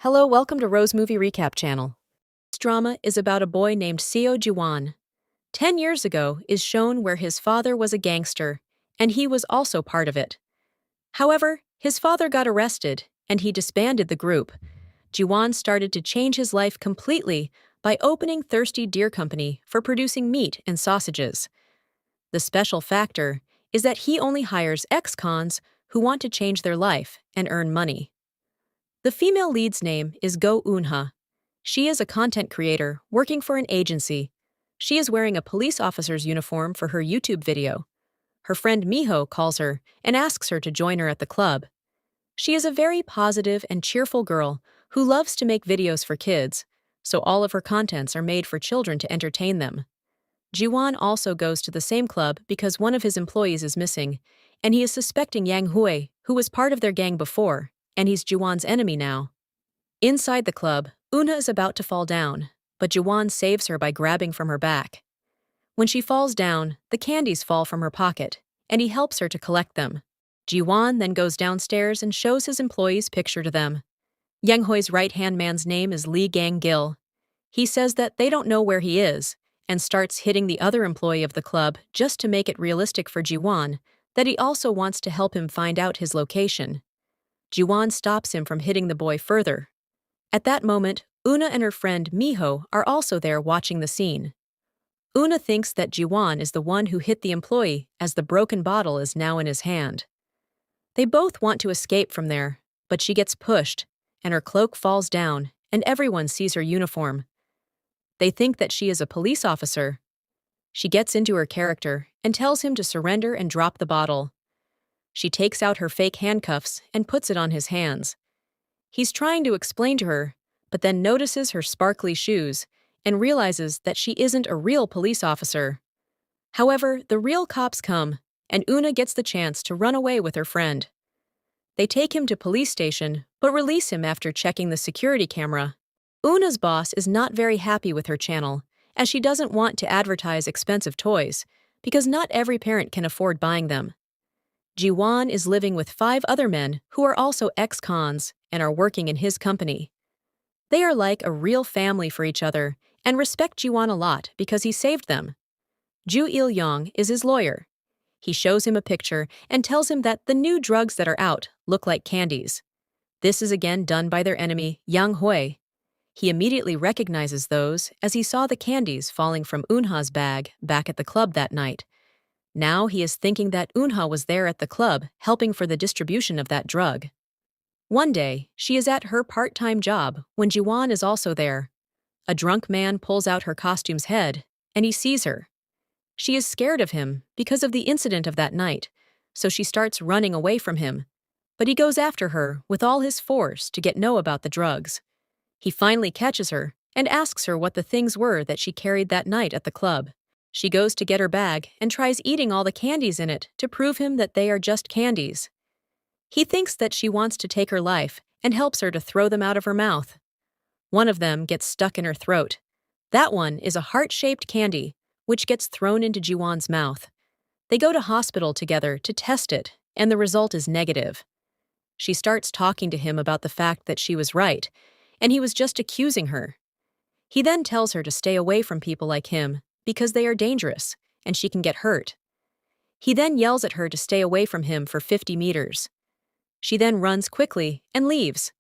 Hello, welcome to Rose Movie Recap Channel. This drama is about a boy named Seo Jiwan. 10 years ago is shown where his father was a gangster, and he was also part of it. However, his father got arrested, and he disbanded the group. Jiwan started to change his life completely by opening Thirsty Deer Company for producing meat and sausages. The special factor is that he only hires ex-cons who want to change their life and earn money. The female lead's name is Go Eunha. She is a content creator working for an agency. She is wearing a police officer's uniform for her YouTube video. Her friend Miho calls her and asks her to join her at the club. She is a very positive and cheerful girl who loves to make videos for kids, so all of her contents are made for children to entertain them. Jiwan also goes to the same club because one of his employees is missing, and he is suspecting Yang Hui, who was part of their gang before, and he's Jiwan's enemy now. Inside the club, Una is about to fall down, but Jiwan saves her by grabbing from her back. When she falls down, the candies fall from her pocket, and he helps her to collect them. Jiwan then goes downstairs and shows his employee's picture to them. Yang Hui's right-hand man's name is Lee Gang-gil. He says that they don't know where he is, and starts hitting the other employee of the club just to make it realistic for Jiwan that he also wants to help him find out his location. Jiwan stops him from hitting the boy further. At that moment, Una and her friend Miho are also there watching the scene. Una thinks that Jiwan is the one who hit the employee as the broken bottle is now in his hand. They both want to escape from there, but she gets pushed, and her cloak falls down, and everyone sees her uniform. They think that she is a police officer. She gets into her character and tells him to surrender and drop the bottle. She takes out her fake handcuffs and puts it on his hands. He's trying to explain to her, but then notices her sparkly shoes and realizes that she isn't a real police officer. However, the real cops come, and Una gets the chance to run away with her friend. They take him to police station, but release him after checking the security camera. Una's boss is not very happy with her channel, as she doesn't want to advertise expensive toys, because not every parent can afford buying them. Jiwan is living with 5 other men who are also ex-cons and are working in his company. They are like a real family for each other and respect Jiwan a lot because he saved them. Ju Il-yong is his lawyer. He shows him a picture and tells him that the new drugs that are out look like candies. This is again done by their enemy, Yang Hui. He immediately recognizes those as he saw the candies falling from Eunha's bag back at the club that night. Now he is thinking that Eunha was there at the club helping for the distribution of that drug. One day, she is at her part-time job when Jiwan is also there. A drunk man pulls out her costume's head, and he sees her. She is scared of him because of the incident of that night, so she starts running away from him. But he goes after her with all his force to know about the drugs. He finally catches her and asks her what the things were that she carried that night at the club. She goes to get her bag and tries eating all the candies in it to prove him that they are just candies. He thinks that she wants to take her life and helps her to throw them out of her mouth. One of them gets stuck in her throat. That one is a heart-shaped candy, which gets thrown into Jiwan's mouth. They go to hospital together to test it, and the result is negative. She starts talking to him about the fact that she was right, and he was just accusing her. He then tells her to stay away from people like him because they are dangerous, and she can get hurt. He then yells at her to stay away from him for 50 meters. She then runs quickly and leaves.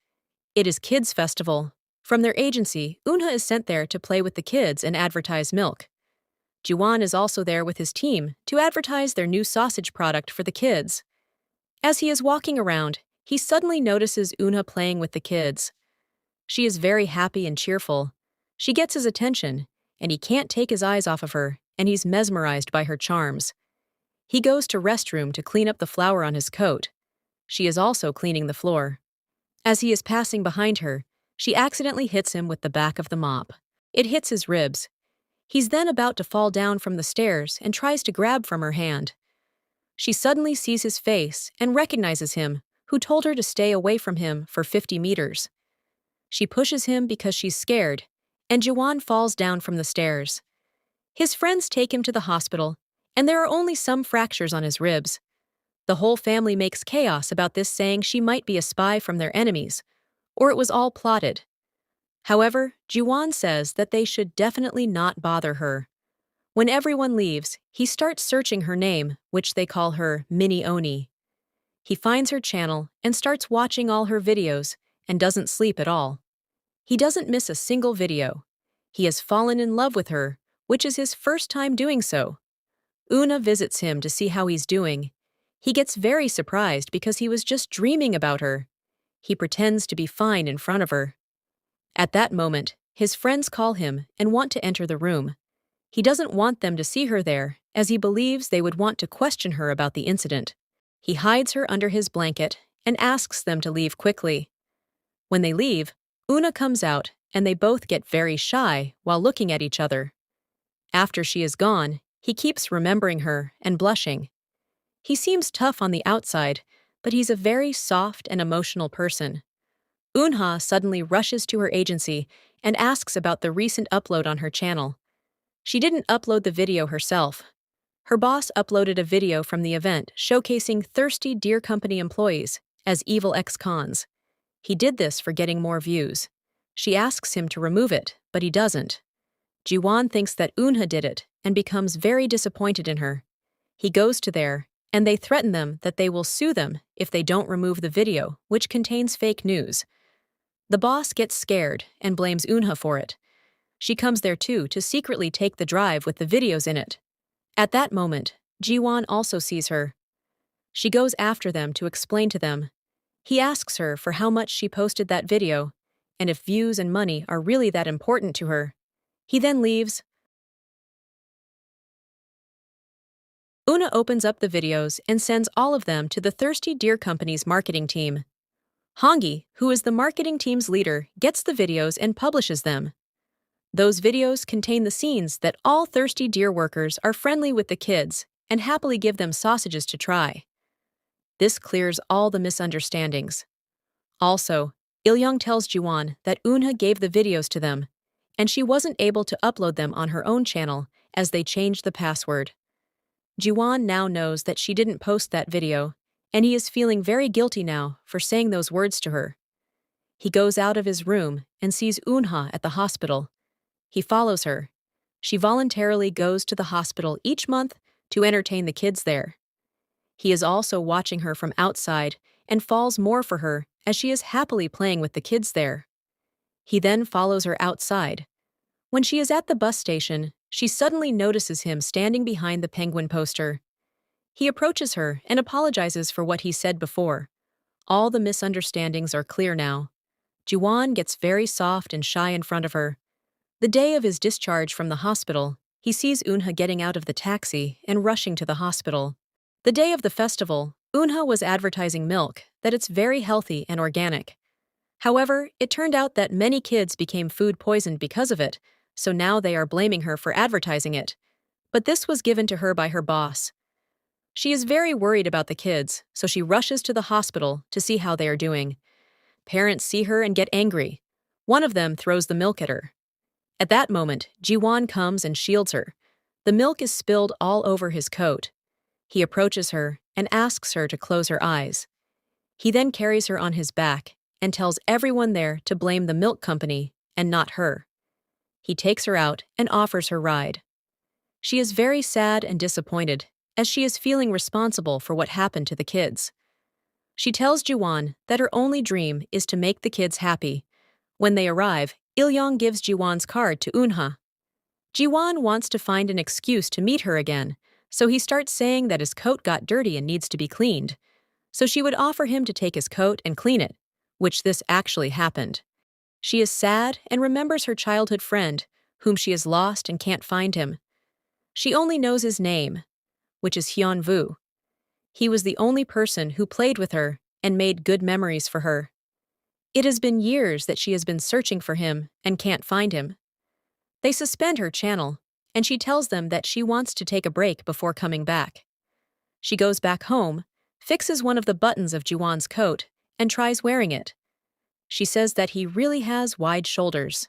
It is Kids Festival. From their agency, Eunha is sent there to play with the kids and advertise milk. Jiwan is also there with his team to advertise their new sausage product for the kids. As he is walking around, he suddenly notices Eunha playing with the kids. She is very happy and cheerful. She gets his attention, and he can't take his eyes off of her, and he's mesmerized by her charms. He goes to restroom to clean up the flour on his coat. She is also cleaning the floor. As he is passing behind her, she accidentally hits him with the back of the mop. It hits his ribs. He's then about to fall down from the stairs and tries to grab from her hand. She suddenly sees his face and recognizes him, who told her to stay away from him for 50 meters. She pushes him because she's scared, and Jiwan falls down from the stairs. His friends take him to the hospital, and there are only some fractures on his ribs. The whole family makes chaos about this, saying she might be a spy from their enemies, or it was all plotted. However, Jiwon says that they should definitely not bother her. When everyone leaves, he starts searching her name, which they call her Mini Oni. He finds her channel and starts watching all her videos and doesn't sleep at all. He doesn't miss a single video. He has fallen in love with her, which is his first time doing so. Una visits him to see how he's doing. He gets very surprised because he was just dreaming about her. He pretends to be fine in front of her. At that moment, his friends call him and want to enter the room. He doesn't want them to see her there, as he believes they would want to question her about the incident. He hides her under his blanket and asks them to leave quickly. When they leave, Una comes out and they both get very shy while looking at each other. After she is gone, he keeps remembering her and blushing. He seems tough on the outside, but he's a very soft and emotional person. Unha suddenly rushes to her agency and asks about the recent upload on her channel. She didn't upload the video herself. Her boss uploaded a video from the event showcasing thirsty Deer Company employees as evil ex-cons. He did this for getting more views. She asks him to remove it, but he doesn't. Jiwon thinks that Unha did it and becomes very disappointed in her. He goes to there, and they threaten them that they will sue them if they don't remove the video, which contains fake news. The boss gets scared and blames Unha for it. She comes there too to secretly take the drive with the videos in it. At that moment, Jiwon also sees her. She goes after them to explain to them. He asks her for how much she posted that video, and if views and money are really that important to her. He then leaves. Una opens up the videos and sends all of them to the Thirsty Deer Company's marketing team. Hongi, who is the marketing team's leader, gets the videos and publishes them. Those videos contain the scenes that all Thirsty Deer workers are friendly with the kids and happily give them sausages to try. This clears all the misunderstandings. Also, Il-young tells Jiwon that Unha gave the videos to them, and she wasn't able to upload them on her own channel as they changed the password. Jiwon now knows that she didn't post that video, and he is feeling very guilty now for saying those words to her. He goes out of his room and sees Unha at the hospital. He follows her. She voluntarily goes to the hospital each month to entertain the kids there. He is also watching her from outside and falls more for her as she is happily playing with the kids there. He then follows her outside. When she is at the bus station, she suddenly notices him standing behind the penguin poster. He approaches her and apologizes for what he said before. All the misunderstandings are clear now. Jiwon gets very soft and shy in front of her. The day of his discharge from the hospital, he sees Unha getting out of the taxi and rushing to the hospital. The day of the festival, Unha was advertising milk, that it's very healthy and organic. However, it turned out that many kids became food poisoned because of it, so now they are blaming her for advertising it. But this was given to her by her boss. She is very worried about the kids, so she rushes to the hospital to see how they are doing. Parents see her and get angry. One of them throws the milk at her. At that moment, Jiwon comes and shields her. The milk is spilled all over his coat. He approaches her and asks her to close her eyes. He then carries her on his back and tells everyone there to blame the milk company and not her. He takes her out and offers her ride. She is very sad and disappointed, as she is feeling responsible for what happened to the kids. She tells Jiwon that her only dream is to make the kids happy. When they arrive, Il-young gives Jiwon's card to Unha. Jiwon wants to find an excuse to meet her again, so he starts saying that his coat got dirty and needs to be cleaned. So she would offer him to take his coat and clean it, which this actually happened. She is sad and remembers her childhood friend, whom she has lost and can't find him. She only knows his name, which is Hyun-woo. He was the only person who played with her and made good memories for her. It has been years that she has been searching for him and can't find him. They suspend her channel, and she tells them that she wants to take a break before coming back. She goes back home, fixes one of the buttons of Jiwon's coat, and tries wearing it. She says that he really has wide shoulders.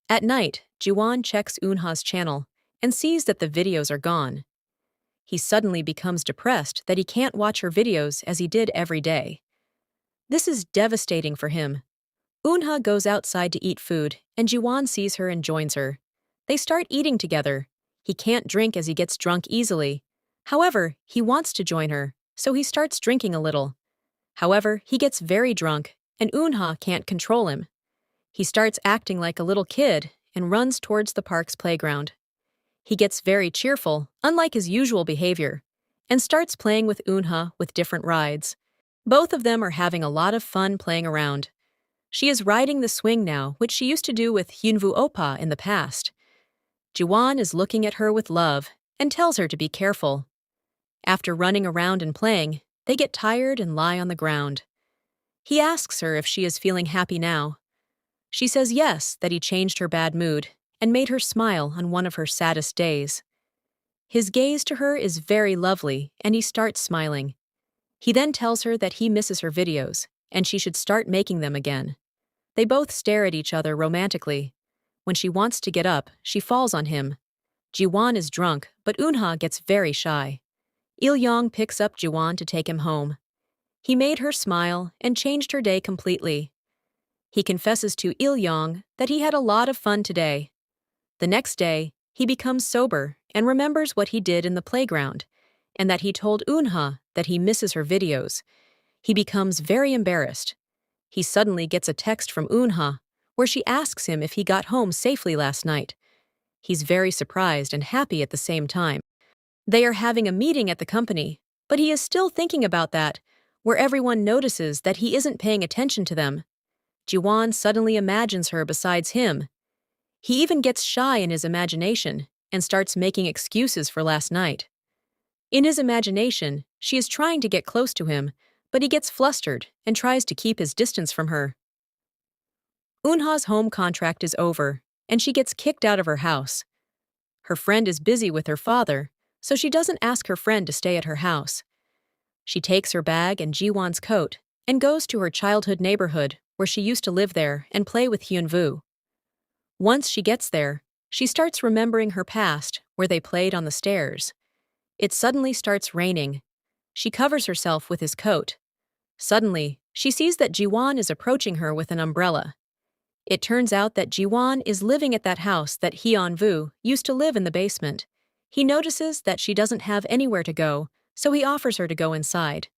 At night, Jiwon checks Eunha's channel and sees that the videos are gone. He suddenly becomes depressed that he can't watch her videos as he did every day. This is devastating for him. Unha goes outside to eat food, and Jiwan sees her and joins her. They start eating together. He can't drink as he gets drunk easily. However, he wants to join her, so he starts drinking a little. However, he gets very drunk, and Unha can't control him. He starts acting like a little kid and runs towards the park's playground. He gets very cheerful, unlike his usual behavior, and starts playing with Unha with different rides. Both of them are having a lot of fun playing around. She is riding the swing now, which she used to do with Hyunwoo Oppa in the past. Jiwan is looking at her with love and tells her to be careful. After running around and playing, they get tired and lie on the ground. He asks her if she is feeling happy now. She says yes, that he changed her bad mood and made her smile on one of her saddest days. His gaze to her is very lovely, and he starts smiling. He then tells her that he misses her videos, and she should start making them again. They both stare at each other romantically. When she wants to get up, she falls on him. Jiwan is drunk, but Unha gets very shy. Il-yong picks up Jiwan to take him home. He made her smile and changed her day completely. He confesses to Il-yong that he had a lot of fun today. The next day, he becomes sober and remembers what he did in the playground, and that he told Unha that he misses her videos. He becomes very embarrassed. He suddenly gets a text from Unha, where she asks him if he got home safely last night. He's very surprised and happy at the same time. They are having a meeting at the company, but he is still thinking about that, where everyone notices that he isn't paying attention to them. Jiwan suddenly imagines her besides him. He even gets shy in his imagination and starts making excuses for last night. In his imagination, she is trying to get close to him, but he gets flustered and tries to keep his distance from her. Unha's home contract is over, and she gets kicked out of her house. Her friend is busy with her father, so she doesn't ask her friend to stay at her house. She takes her bag and Jiwan's coat and goes to her childhood neighborhood where she used to live there and play with Hyunwoo. Once she gets there, she starts remembering her past where they played on the stairs. It suddenly starts raining. She covers herself with his coat. Suddenly, she sees that Jiwan is approaching her with an umbrella. It turns out that Jiwan is living at that house that Hyunwoo used to live in the basement. He notices that she doesn't have anywhere to go, so he offers her to go inside.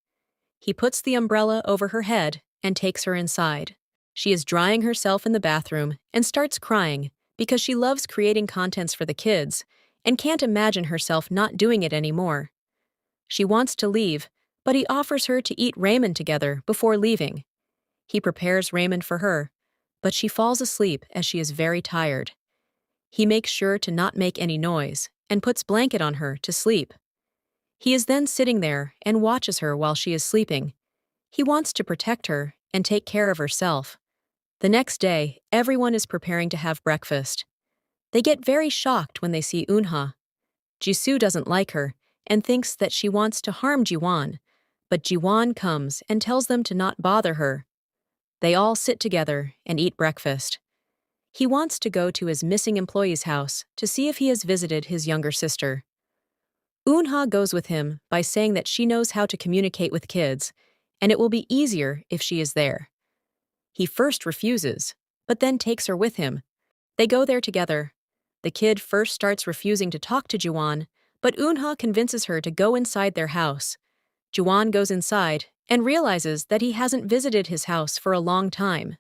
He puts the umbrella over her head and takes her inside. She is drying herself in the bathroom and starts crying because she loves creating contents for the kids and can't imagine herself not doing it anymore. She wants to leave, but he offers her to eat ramen together before leaving. He prepares ramen for her, but she falls asleep as she is very tired. He makes sure to not make any noise and puts blanket on her to sleep. He is then sitting there and watches her while she is sleeping. He wants to protect her and take care of herself. The next day, everyone is preparing to have breakfast. They get very shocked when they see Unha. Jisoo doesn't like her and thinks that she wants to harm Jiwan, but Jiwan comes and tells them to not bother her. They all sit together and eat breakfast. He wants to go to his missing employee's house to see if he has visited his younger sister. Unha goes with him by saying that she knows how to communicate with kids, and it will be easier if she is there. He first refuses, but then takes her with him. They go there together. The kid first starts refusing to talk to Jiwan, but Unha convinces her to go inside their house. Jiwan goes inside and realizes that he hasn't visited his house for a long time.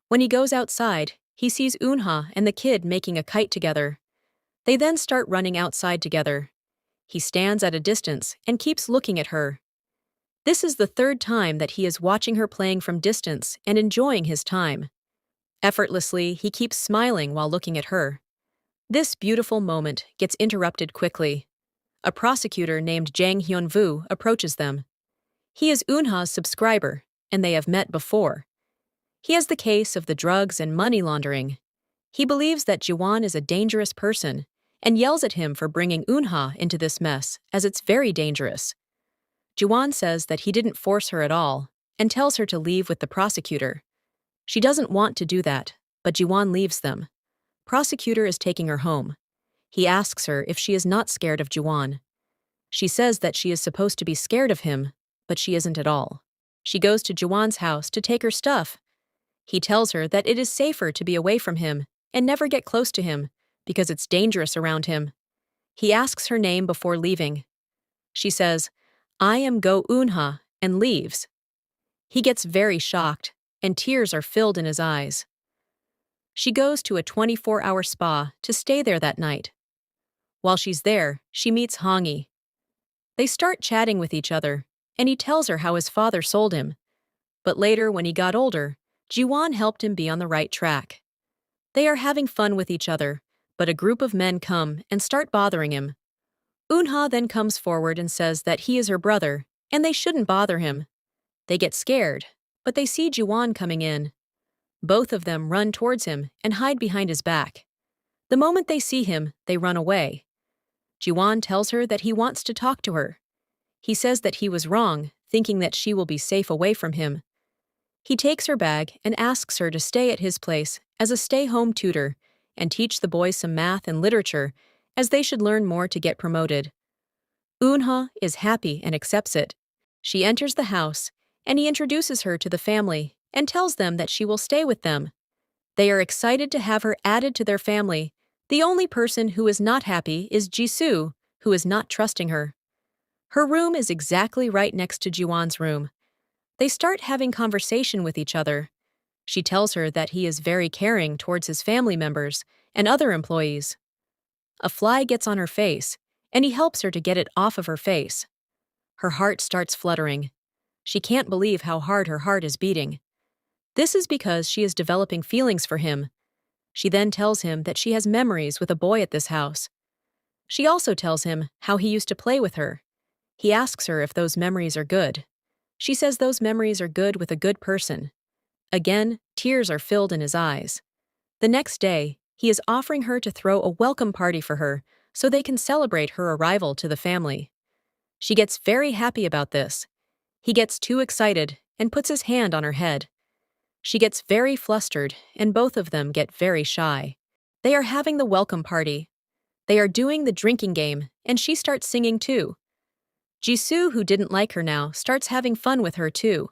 When he goes outside, he sees Unha and the kid making a kite together. They then start running outside together. He stands at a distance and keeps looking at her. This is the third time that he is watching her playing from distance and enjoying his time. Effortlessly, he keeps smiling while looking at her. This beautiful moment gets interrupted quickly. A prosecutor named Jang Hyunwoo approaches them. He is Unha's subscriber, and they have met before. He has the case of the drugs and money laundering. He believes that Jiwan is a dangerous person and yells at him for bringing Unha into this mess, as it's very dangerous. Jiwan says that he didn't force her at all and tells her to leave with the prosecutor. She doesn't want to do that, but Jiwan leaves them. Prosecutor is taking her home. He asks her if she is not scared of Jiwan. She says that she is supposed to be scared of him, but she isn't at all. She goes to Jiwan's house to take her stuff. He tells her that it is safer to be away from him and never get close to him because it's dangerous around him. He asks her name before leaving. She says, "I am Go Eunha," and leaves. He gets very shocked, and tears are filled in his eyes. She goes to a 24-hour spa to stay there that night. While she's there, she meets Hongi. They start chatting with each other, and he tells her how his father sold him. But later, when he got older, Jiwon helped him be on the right track. They are having fun with each other, but a group of men come and start bothering him. Eunha then comes forward and says that he is her brother, and they shouldn't bother him. They get scared, but they see Jiwon coming in. Both of them run towards him and hide behind his back. The moment they see him, they run away. Jiwon tells her that he wants to talk to her. He says that he was wrong, thinking that she will be safe away from him. He takes her bag and asks her to stay at his place as a stay-home tutor and teach the boys some math and literature, as they should learn more to get promoted. Eunha is happy and accepts it. She enters the house, and he introduces her to the family and tells them that she will stay with them. They are excited to have her added to their family. The only person who is not happy is Jisoo, who is not trusting her. Her room is exactly right next to Jiwon's room. They start having conversation with each other. She tells her that he is very caring towards his family members and other employees. A fly gets on her face, and he helps her to get it off of her face. Her heart starts fluttering. She can't believe how hard her heart is beating. This is because she is developing feelings for him. She then tells him that she has memories with a boy at this house. She also tells him how he used to play with her. He asks her if those memories are good. She says those memories are good with a good person. Again, tears are filled in his eyes. The next day, he is offering her to throw a welcome party for her so they can celebrate her arrival to the family. She gets very happy about this. He gets too excited and puts his hand on her head. She gets very flustered, and both of them get very shy. They are having the welcome party. They are doing the drinking game, and she starts singing too. Jisoo, who didn't like her now, starts having fun with her too.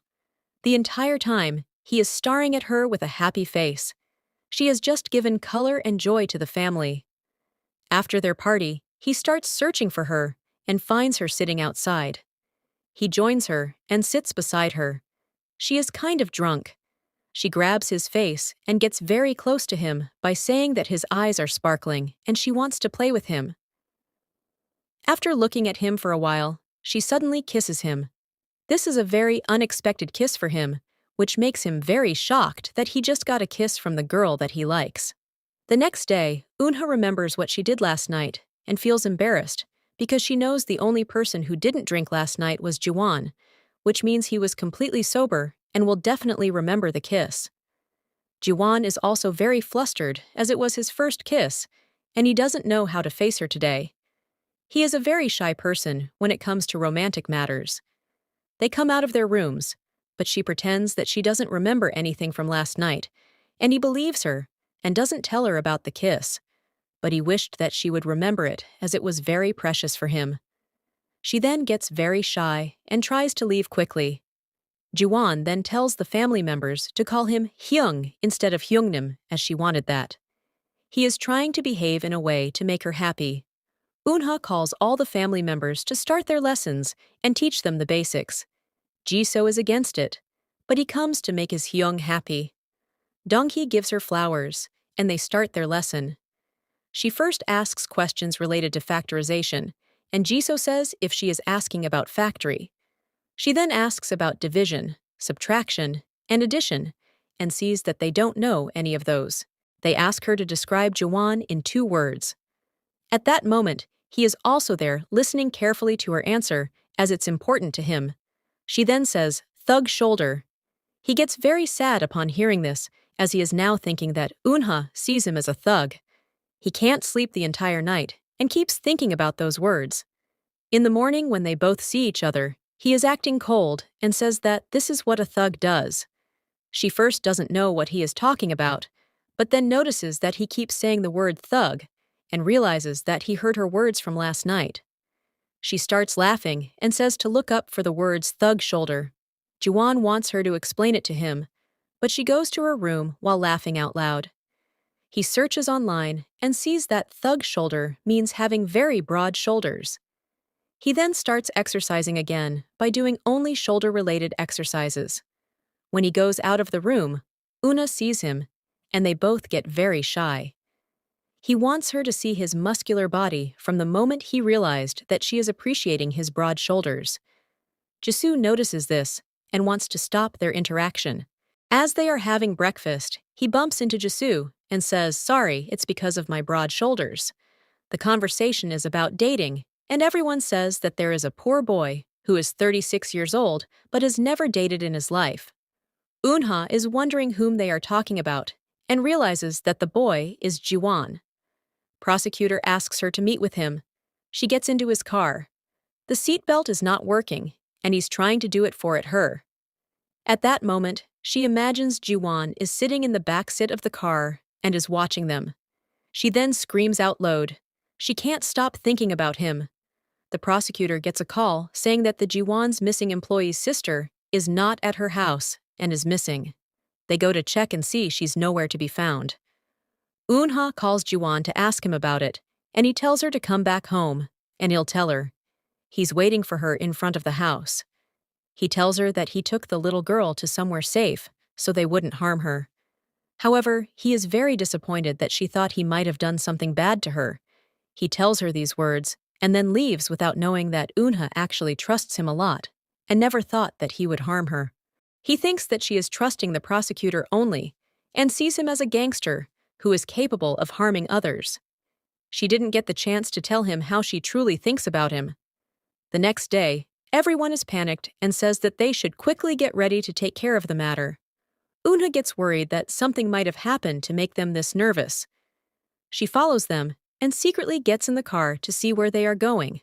The entire time, he is staring at her with a happy face. She has just given color and joy to the family. After their party, he starts searching for her and finds her sitting outside. He joins her and sits beside her. She is kind of drunk. She grabs his face and gets very close to him by saying that his eyes are sparkling and she wants to play with him. After looking at him for a while, she suddenly kisses him. This is a very unexpected kiss for him, which makes him very shocked that he just got a kiss from the girl that he likes. The next day, Eunha remembers what she did last night and feels embarrassed because she knows the only person who didn't drink last night was Jiwon, which means he was completely sober and will definitely remember the kiss. Jiwon is also very flustered as it was his first kiss, and he doesn't know how to face her today. He is a very shy person when it comes to romantic matters. They come out of their rooms, but she pretends that she doesn't remember anything from last night, and he believes her and doesn't tell her about the kiss, but he wished that she would remember it as it was very precious for him. She then gets very shy and tries to leave quickly. Jiwon then tells the family members to call him Hyung instead of Hyungnim, as she wanted that. He is trying to behave in a way to make her happy. Eunha calls all the family members to start their lessons and teach them the basics. Jisoo is against it, but he comes to make his Hyung happy. Donghee gives her flowers, and they start their lesson. She first asks questions related to factorization, and Jisoo says if she is asking about factory. She then asks about division, subtraction, and addition, and sees that they don't know any of those. They ask her to describe Jiwon in 2 words. At that moment, he is also there listening carefully to her answer, as it's important to him. She then says, "Thug shoulder." He gets very sad upon hearing this, as he is now thinking that Eunha sees him as a thug. He can't sleep the entire night and keeps thinking about those words. In the morning, when they both see each other, he is acting cold and says that this is what a thug does. She first doesn't know what he is talking about, but then notices that he keeps saying the word thug and realizes that he heard her words from last night. She starts laughing and says to look up for the words thug shoulder. Jiwon wants her to explain it to him, but she goes to her room while laughing out loud. He searches online and sees that thug shoulder means having very broad shoulders. He then starts exercising again by doing only shoulder-related exercises. When he goes out of the room, Una sees him, and they both get very shy. He wants her to see his muscular body from the moment he realized that she is appreciating his broad shoulders. Jisoo notices this and wants to stop their interaction. As they are having breakfast, he bumps into Jisoo and says, "Sorry, it's because of my broad shoulders." The conversation is about dating, and everyone says that there is a poor boy who is 36 years old but has never dated in his life. Eunha is wondering whom they are talking about and realizes that the boy is Jiwon. Prosecutor asks her to meet with him. She gets into his car. The seatbelt is not working, and he's trying to do it for her. At that moment, she imagines Jiwon is sitting in the back seat of the car and is watching them. She then screams out loud. She can't stop thinking about him. The prosecutor gets a call saying that the Jiwon's missing employee's sister is not at her house and is missing. They go to check and see she's nowhere to be found. Eunha calls Jiwon to ask him about it, and he tells her to come back home, and he'll tell her. He's waiting for her in front of the house. He tells her that he took the little girl to somewhere safe so they wouldn't harm her. However, he is very disappointed that she thought he might have done something bad to her. He tells her these words and then leaves without knowing that Eunha actually trusts him a lot and never thought that he would harm her. He thinks that she is trusting the prosecutor only and sees him as a gangster who is capable of harming others. She didn't get the chance to tell him how she truly thinks about him. The next day, everyone is panicked and says that they should quickly get ready to take care of the matter. Eunha gets worried that something might have happened to make them this nervous. She follows them and secretly gets in the car to see where they are going.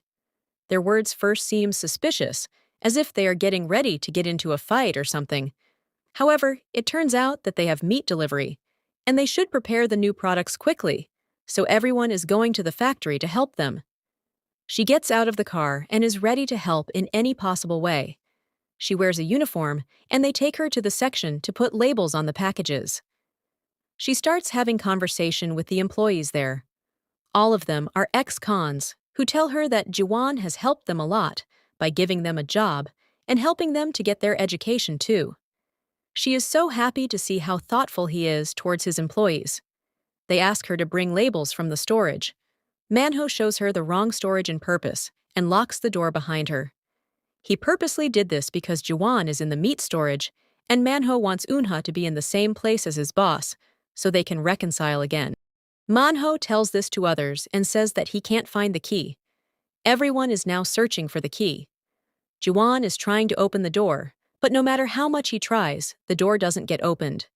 Their words first seem suspicious, as if they are getting ready to get into a fight or something. However, it turns out that they have meat delivery, and they should prepare the new products quickly, so everyone is going to the factory to help them. She gets out of the car and is ready to help in any possible way. She wears a uniform, and they take her to the section to put labels on the packages. She starts having conversation with the employees there. All of them are ex-cons who tell her that Jiwon has helped them a lot by giving them a job and helping them to get their education too. She is so happy to see how thoughtful he is towards his employees. They ask her to bring labels from the storage. Manho shows her the wrong storage on purpose and locks the door behind her. He purposely did this because Jiwon is in the meat storage, and Manho wants Eunha to be in the same place as his boss, so they can reconcile again. Manho tells this to others and says that he can't find the key. Everyone is now searching for the key. Jiwon is trying to open the door, but no matter how much he tries, the door doesn't get opened.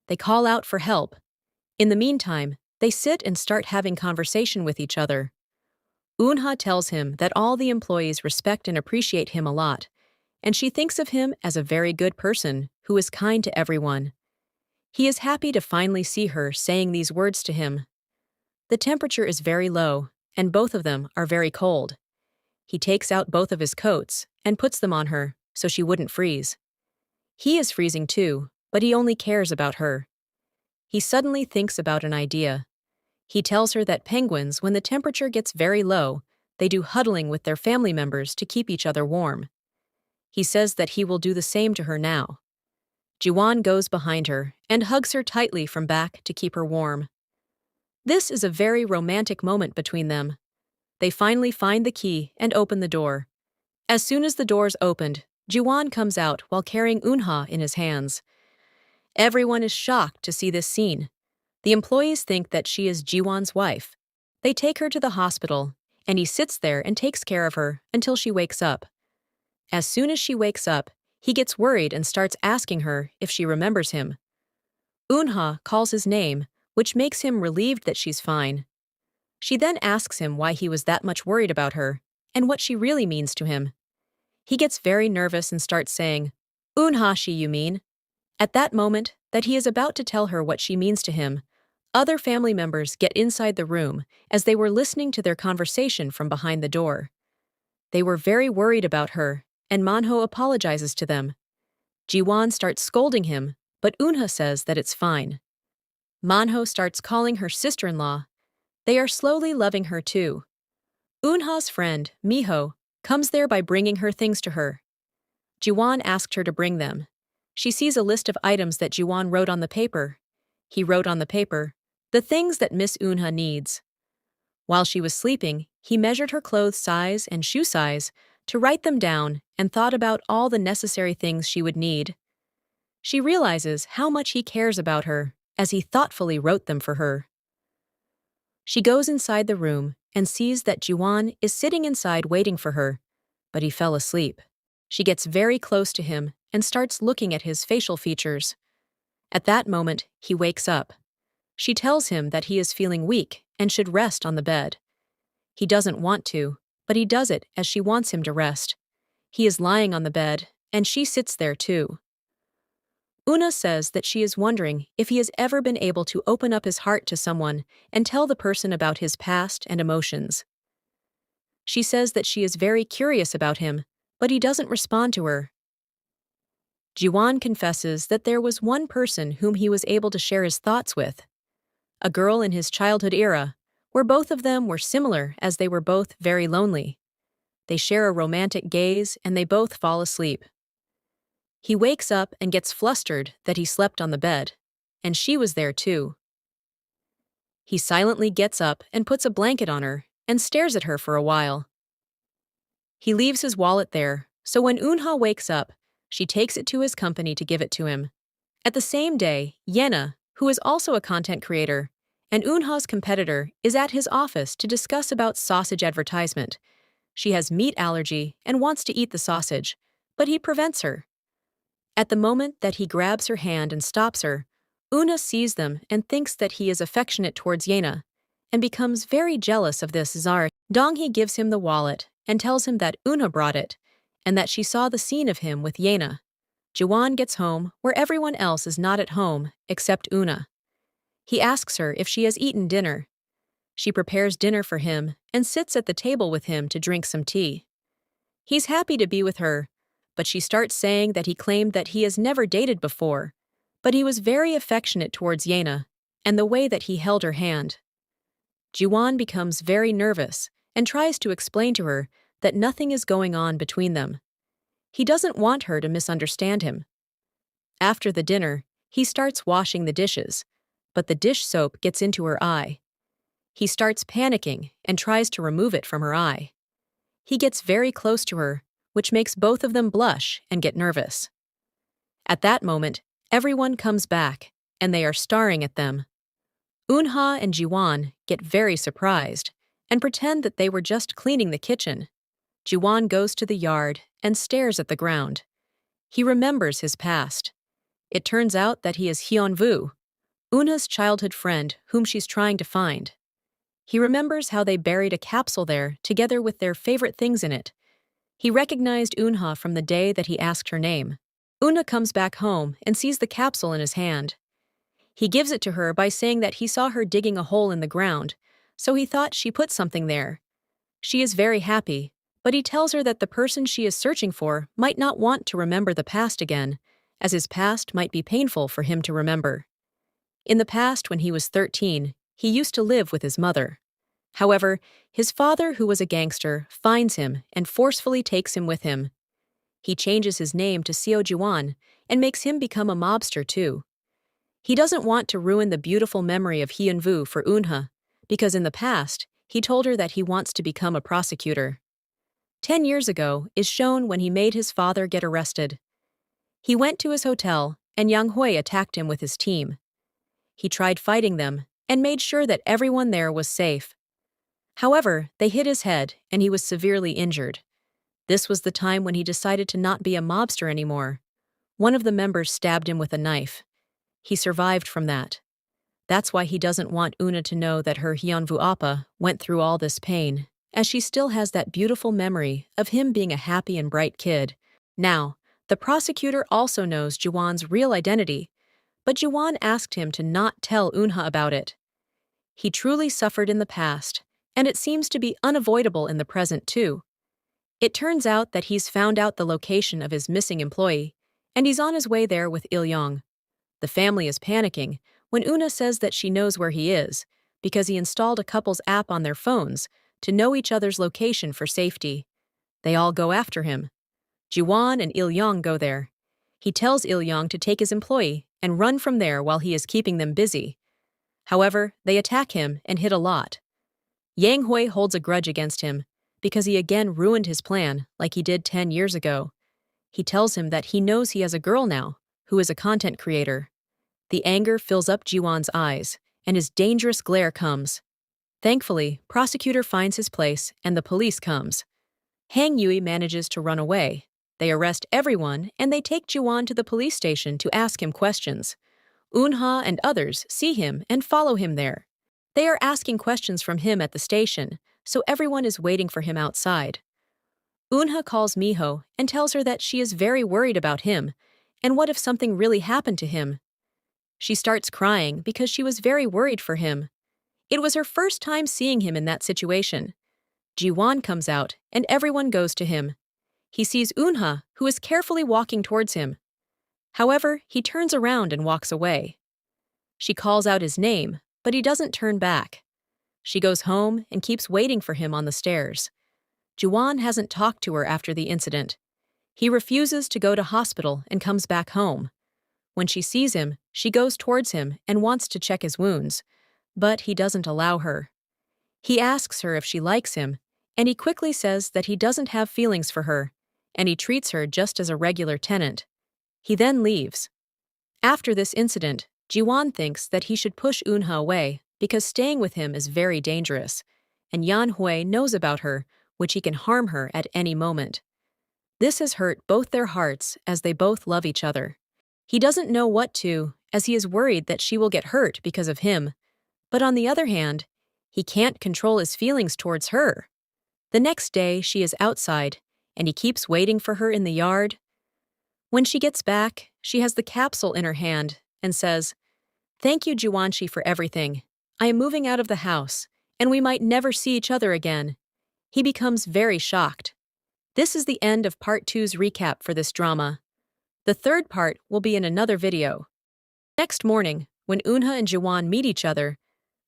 They call out for help. In the meantime, they sit and start having conversation with each other. Eunha tells him that all the employees respect and appreciate him a lot, and she thinks of him as a very good person who is kind to everyone. He is happy to finally see her saying these words to him. The temperature is very low, and both of them are very cold. He takes out both of his coats and puts them on her so she wouldn't freeze. He is freezing too, but he only cares about her. He suddenly thinks about an idea. He tells her that penguins, when the temperature gets very low, they do huddling with their family members to keep each other warm. He says that he will do the same to her now. Jiwon goes behind her and hugs her tightly from back to keep her warm. This is a very romantic moment between them. They finally find the key and open the door. As soon as the doors opened, Jiwon comes out while carrying Eunha in his hands. Everyone is shocked to see this scene. The employees think that she is Jiwon's wife. They take her to the hospital, and he sits there and takes care of her until she wakes up. As soon as she wakes up, he gets worried and starts asking her if she remembers him. Eunha calls his name, which makes him relieved that she's fine. She then asks him why he was that much worried about her and what she really means to him. He gets very nervous and starts saying, "Eunha-shi, you mean?" At that moment, that he is about to tell her what she means to him, other family members get inside the room as they were listening to their conversation from behind the door. They were very worried about her, and Manho apologizes to them. Jiwon starts scolding him, but Unha says that it's fine. Manho starts calling her sister-in-law. They are slowly loving her too. Unha's friend, Miho, comes there by bringing her things to her. Jiwan asked her to bring them. She sees a list of items that Jiwan wrote on the paper. He wrote on the paper, "The things that Miss Unha needs." While she was sleeping, he measured her clothes size and shoe size to write them down and thought about all the necessary things she would need. She realizes how much he cares about her as he thoughtfully wrote them for her. She goes inside the room and sees that Jiwan is sitting inside waiting for her, but he fell asleep. She gets very close to him and starts looking at his facial features. At that moment, he wakes up. She tells him that he is feeling weak and should rest on the bed. He doesn't want to, but he does it as she wants him to rest. He is lying on the bed, and she sits there too. Una says that she is wondering if he has ever been able to open up his heart to someone and tell the person about his past and emotions. She says that she is very curious about him, but he doesn't respond to her. Jiwan confesses that there was one person whom he was able to share his thoughts with, a girl in his childhood era, where both of them were similar as they were both very lonely. They share a romantic gaze and they both fall asleep. He wakes up and gets flustered that he slept on the bed, and she was there too. He silently gets up and puts a blanket on her and stares at her for a while. He leaves his wallet there, so when Unha wakes up, she takes it to his company to give it to him. At the same day, Yena, who is also a content creator, and Unha's competitor, is at his office to discuss about sausage advertisement. She has meat allergy and wants to eat the sausage, but he prevents her. At the moment that he grabs her hand and stops her, Una sees them and thinks that he is affectionate towards Yena, and becomes very jealous of this czar. Donghi gives him the wallet and tells him that Una brought it, and that she saw the scene of him with Yena. Jiwan gets home where everyone else is not at home except Una. He asks her if she has eaten dinner. She prepares dinner for him and sits at the table with him to drink some tea. He's happy to be with her, but she starts saying that he claimed that he has never dated before, but he was very affectionate towards Yena, and the way that he held her hand. Jiwan becomes very nervous and tries to explain to her that nothing is going on between them. He doesn't want her to misunderstand him. After the dinner, he starts washing the dishes, but the dish soap gets into her eye. He starts panicking and tries to remove it from her eye. He gets very close to her, which makes both of them blush and get nervous. At that moment, everyone comes back, and they are staring at them. Unha and Jiwan get very surprised and pretend that they were just cleaning the kitchen. Jiwan goes to the yard and stares at the ground. He remembers his past. It turns out that he is Hyunwoo, Una's childhood friend whom she's trying to find. He remembers how they buried a capsule there together with their favorite things in it. He recognized Unha from the day that he asked her name. Una comes back home and sees the capsule in his hand. He gives it to her by saying that he saw her digging a hole in the ground, so he thought she put something there. She is very happy, but he tells her that the person she is searching for might not want to remember the past again, as his past might be painful for him to remember. In the past, when he was 13, he used to live with his mother. However, his father, who was a gangster, finds him and forcefully takes him with him. He changes his name to Seo Jiwan and makes him become a mobster too. He doesn't want to ruin the beautiful memory of Hyunwoo for Unha, because in the past, he told her that he wants to become a prosecutor. 10 years ago is shown when he made his father get arrested. He went to his hotel, and Yang Hui attacked him with his team. He tried fighting them and made sure that everyone there was safe. However, they hit his head, and he was severely injured. This was the time when he decided to not be a mobster anymore. One of the members stabbed him with a knife. He survived from that. That's why he doesn't want Una to know that her Hyunwoo Appa went through all this pain, as she still has that beautiful memory of him being a happy and bright kid. Now, the prosecutor also knows Jiwan's real identity, but Jiwan asked him to not tell Unha about it. He truly suffered in the past, and it seems to be unavoidable in the present too. It turns out that he's found out the location of his missing employee, and he's on his way there with Il-yong. The family is panicking when Una says that she knows where he is because he installed a couple's app on their phones to know each other's location for safety. They all go after him. Jiwon and Il-yong go there. He tells Il-yong to take his employee and run from there while he is keeping them busy. However, they attack him and hit a lot. Yang Hui holds a grudge against him because he again ruined his plan like he did 10 years ago. He tells him that he knows he has a girl now, who is a content creator. The anger fills up Jiwon's eyes, and his dangerous glare comes. Thankfully, prosecutor finds his place and the police comes. Hang Yui manages to run away. They arrest everyone and they take Jiwon to the police station to ask him questions. Eunha and others see him and follow him there. They are asking questions from him at the station, so everyone is waiting for him outside. Eunha calls Miho and tells her that she is very worried about him, and what if something really happened to him? She starts crying because she was very worried for him. It was her first time seeing him in that situation. Jiwon comes out and everyone goes to him. He sees Eunha, who is carefully walking towards him. However, he turns around and walks away. She calls out his name, but he doesn't turn back. She goes home and keeps waiting for him on the stairs. Jiwon hasn't talked to her after the incident. He refuses to go to hospital and comes back home. When she sees him, she goes towards him and wants to check his wounds, but he doesn't allow her. He asks her if she likes him, and he quickly says that he doesn't have feelings for her, and he treats her just as a regular tenant. He then leaves. After this incident, Jiwon thinks that he should push Eunha away because staying with him is very dangerous, and Yan Hui knows about her, which he can harm her at any moment. This has hurt both their hearts as they both love each other. He doesn't know what to, as he is worried that she will get hurt because of him, but on the other hand, he can't control his feelings towards her. The next day, she is outside, and he keeps waiting for her in the yard. When she gets back, she has the capsule in her hand and says, "Thank you, Jiwanshi, for everything. I am moving out of the house, and we might never see each other again." He becomes very shocked. This is the end of Part 2's recap for this drama. The third part will be in another video. Next morning, when Eunha and Jiwon meet each other,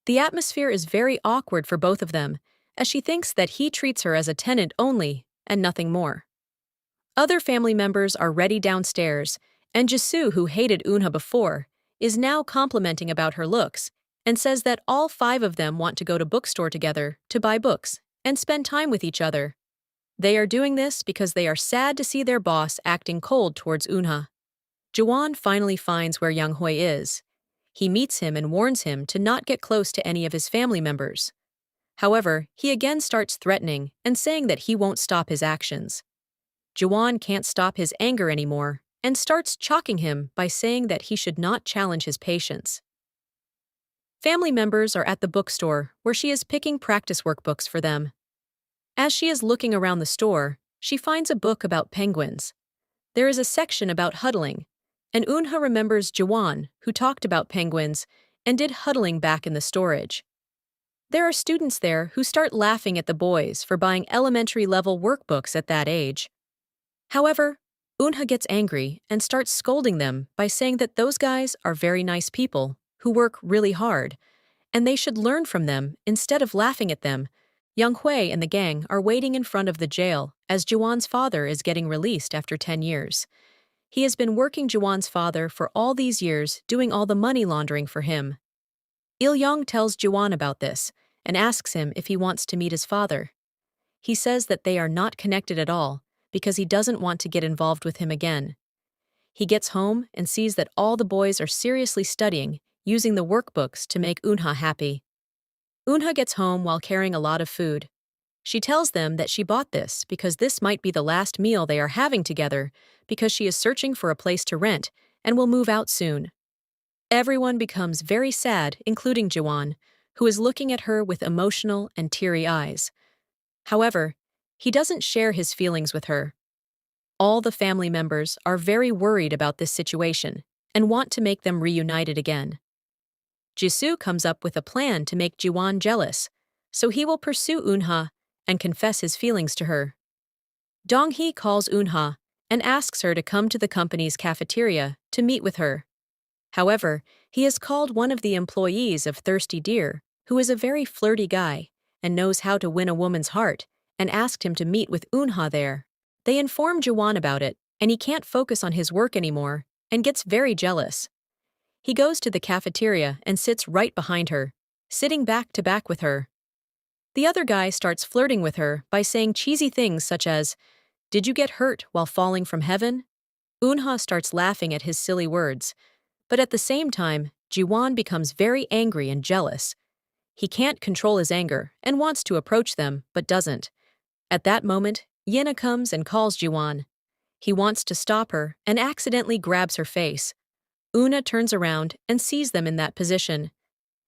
the atmosphere is very awkward for both of them, as she thinks that he treats her as a tenant only and nothing more. Other family members are ready downstairs, and Jisoo, who hated Eunha before, is now complimenting about her looks and says that all 5 of them want to go to bookstore together to buy books and spend time with each other. They are doing this because they are sad to see their boss acting cold towards Eunha. Jiwon finally finds where Yang Hui is. He meets him and warns him to not get close to any of his family members. However, he again starts threatening and saying that he won't stop his actions. Jiwon can't stop his anger anymore and starts chalking him by saying that he should not challenge his patience. Family members are at the bookstore where she is picking practice workbooks for them. As she is looking around the store, she finds a book about penguins. There is a section about huddling, and Eunha remembers Jiwon, who talked about penguins and did huddling back in the storage. There are students there who start laughing at the boys for buying elementary-level workbooks at that age. However, Eunha gets angry and starts scolding them by saying that those guys are very nice people who work really hard, and they should learn from them instead of laughing at them. Yang Hui and the gang are waiting in front of the jail as Jiwon's father is getting released after 10 years. He has been working Jiwon's father for all these years, doing all the money laundering for him. Il-yong tells Jiwon about this and asks him if he wants to meet his father. He says that they are not connected at all because he doesn't want to get involved with him again. He gets home and sees that all the boys are seriously studying, using the workbooks to make Eunha happy. Eunha gets home while carrying a lot of food. She tells them that she bought this because this might be the last meal they are having together because she is searching for a place to rent and will move out soon. Everyone becomes very sad, including Jiwon, who is looking at her with emotional and teary eyes. However, he doesn't share his feelings with her. All the family members are very worried about this situation and want to make them reunited again. Jisoo comes up with a plan to make Jiwon jealous, so he will pursue Eunha and confess his feelings to her. Donghee calls Eunha and asks her to come to the company's cafeteria to meet with her. However, he has called one of the employees of Thirsty Deer, who is a very flirty guy and knows how to win a woman's heart, and asked him to meet with Unha there. They inform Juwan about it, and he can't focus on his work anymore and gets very jealous. He goes to the cafeteria and sits right behind her, sitting back to back with her. The other guy starts flirting with her by saying cheesy things such as, "Did you get hurt while falling from heaven?" Unha starts laughing at his silly words, but at the same time, Jiwan becomes very angry and jealous. He can't control his anger and wants to approach them, but doesn't. At that moment, Yena comes and calls Jiwan. He wants to stop her and accidentally grabs her face. Una turns around and sees them in that position.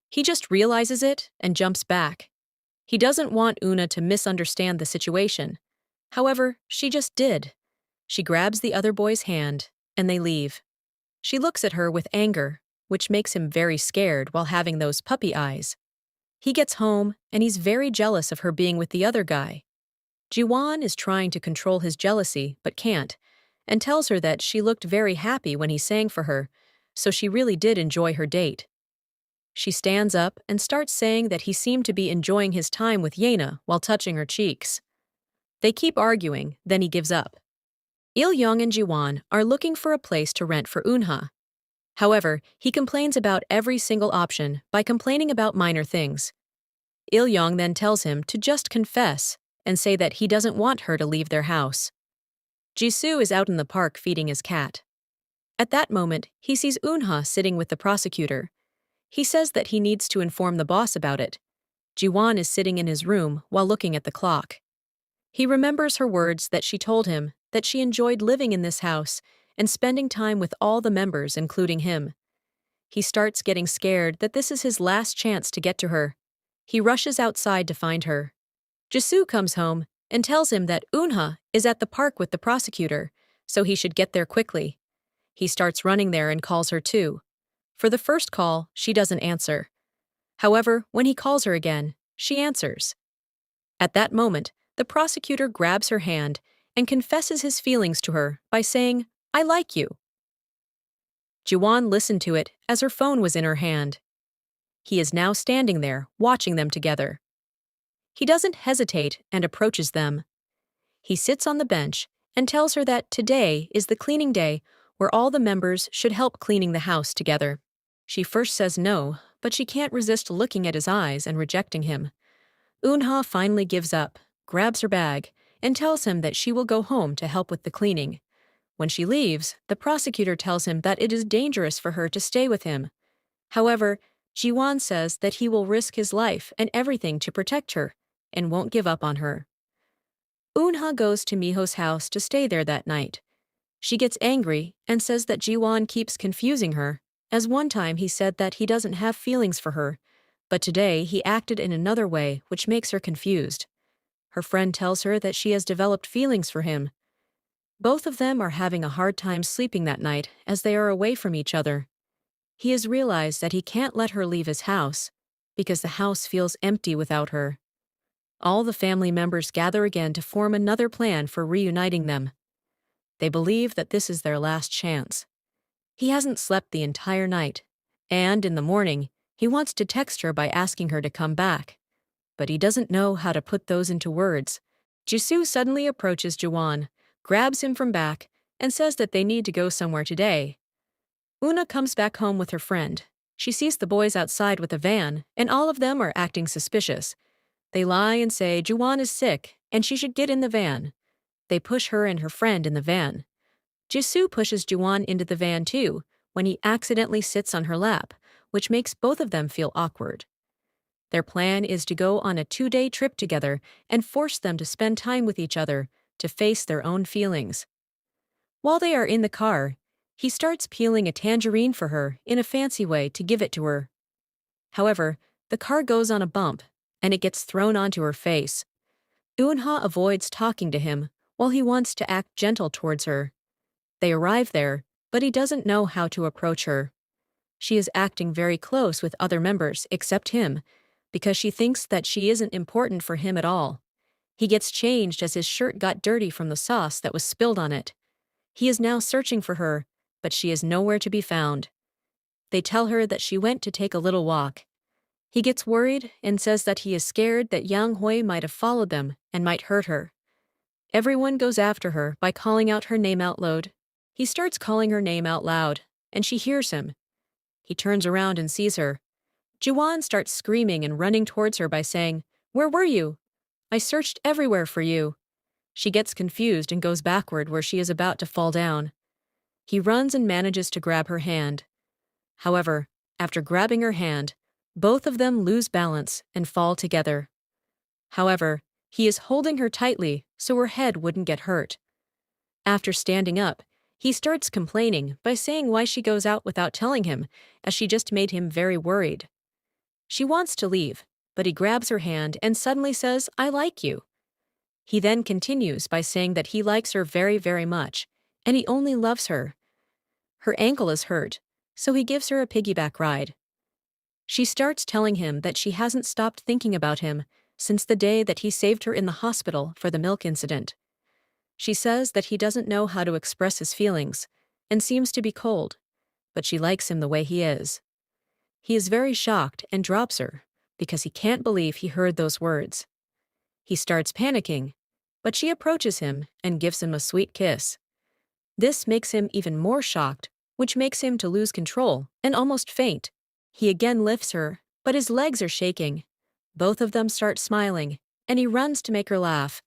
He just realizes it and jumps back. He doesn't want Una to misunderstand the situation. However, she just did. She grabs the other boy's hand, and they leave. She looks at her with anger, which makes him very scared while having those puppy eyes. He gets home, and he's very jealous of her being with the other guy. Jiwan is trying to control his jealousy, but can't, and tells her that she looked very happy when he sang for her, so she really did enjoy her date. She stands up and starts saying that he seemed to be enjoying his time with Yena while touching her cheeks. They keep arguing, then he gives up. Il-young and Jiwan are looking for a place to rent for Unha. However, he complains about every single option by complaining about minor things. Il-young then tells him to just confess and say that he doesn't want her to leave their house. Jisoo is out in the park feeding his cat. At that moment, he sees Unha sitting with the prosecutor. He says that he needs to inform the boss about it. Jiwan is sitting in his room while looking at the clock. He remembers her words that she told him that she enjoyed living in this house and spending time with all the members, including him. He starts getting scared that this is his last chance to get to her. He rushes outside to find her. Jisoo comes home and tells him that Unha is at the park with the prosecutor, so he should get there quickly. He starts running there and calls her too. For the first call, she doesn't answer. However, when he calls her again, she answers. At that moment, the prosecutor grabs her hand and confesses his feelings to her by saying, "I like you." Jiwan listened to it as her phone was in her hand. He is now standing there, watching them together. He doesn't hesitate and approaches them. He sits on the bench and tells her that today is the cleaning day where all the members should help cleaning the house together. She first says no, but she can't resist looking at his eyes and rejecting him. Unha finally gives up, grabs her bag, and tells him that she will go home to help with the cleaning. When she leaves, the prosecutor tells him that it is dangerous for her to stay with him. However, Jiwan says that he will risk his life and everything to protect her and won't give up on her. Unha goes to Miho's house to stay there that night. She gets angry and says that Jiwan keeps confusing her, as one time he said that he doesn't have feelings for her, but today he acted in another way which makes her confused. Her friend tells her that she has developed feelings for him. Both of them are having a hard time sleeping that night as they are away from each other. He has realized that he can't let her leave his house because the house feels empty without her. All the family members gather again to form another plan for reuniting them. They believe that this is their last chance. He hasn't slept the entire night, and in the morning, he wants to text her by asking her to come back. But he doesn't know how to put those into words. Jisoo suddenly approaches Jiwan, grabs him from back, and says that they need to go somewhere today. Una comes back home with her friend. She sees the boys outside with a van, and all of them are acting suspicious. They lie and say Jiwan is sick, and she should get in the van. They push her and her friend in the van. Jisoo pushes Jiwan into the van too, when he accidentally sits on her lap, which makes both of them feel awkward. Their plan is to go on a 2-day trip together and force them to spend time with each other to face their own feelings. While they are in the car, he starts peeling a tangerine for her in a fancy way to give it to her. However, the car goes on a bump, and it gets thrown onto her face. Unha avoids talking to him while he wants to act gentle towards her. They arrive there, but he doesn't know how to approach her. She is acting very close with other members except him, because she thinks that she isn't important for him at all. He gets changed as his shirt got dirty from the sauce that was spilled on it. He is now searching for her, but she is nowhere to be found. They tell her that she went to take a little walk. He gets worried and says that he is scared that Yang Hui might have followed them and might hurt her. Everyone goes after her by calling out her name out loud. He starts calling her name out loud, and she hears him. He turns around and sees her. Juwan starts screaming and running towards her by saying, "Where were you? I searched everywhere for you." She gets confused and goes backward where she is about to fall down. He runs and manages to grab her hand. However, after grabbing her hand, both of them lose balance and fall together. However, he is holding her tightly so her head wouldn't get hurt. After standing up, he starts complaining by saying why she goes out without telling him, as she just made him very worried. She wants to leave, but he grabs her hand and suddenly says, "I like you." He then continues by saying that he likes her very, very much, and he only loves her. Her ankle is hurt, so he gives her a piggyback ride. She starts telling him that she hasn't stopped thinking about him since the day that he saved her in the hospital for the milk incident. She says that he doesn't know how to express his feelings and seems to be cold, but she likes him the way he is. He is very shocked and drops her because he can't believe he heard those words. He starts panicking, but she approaches him and gives him a sweet kiss. This makes him even more shocked, which makes him to lose control and almost faint. He again lifts her, but his legs are shaking. Both of them start smiling, and he runs to make her laugh.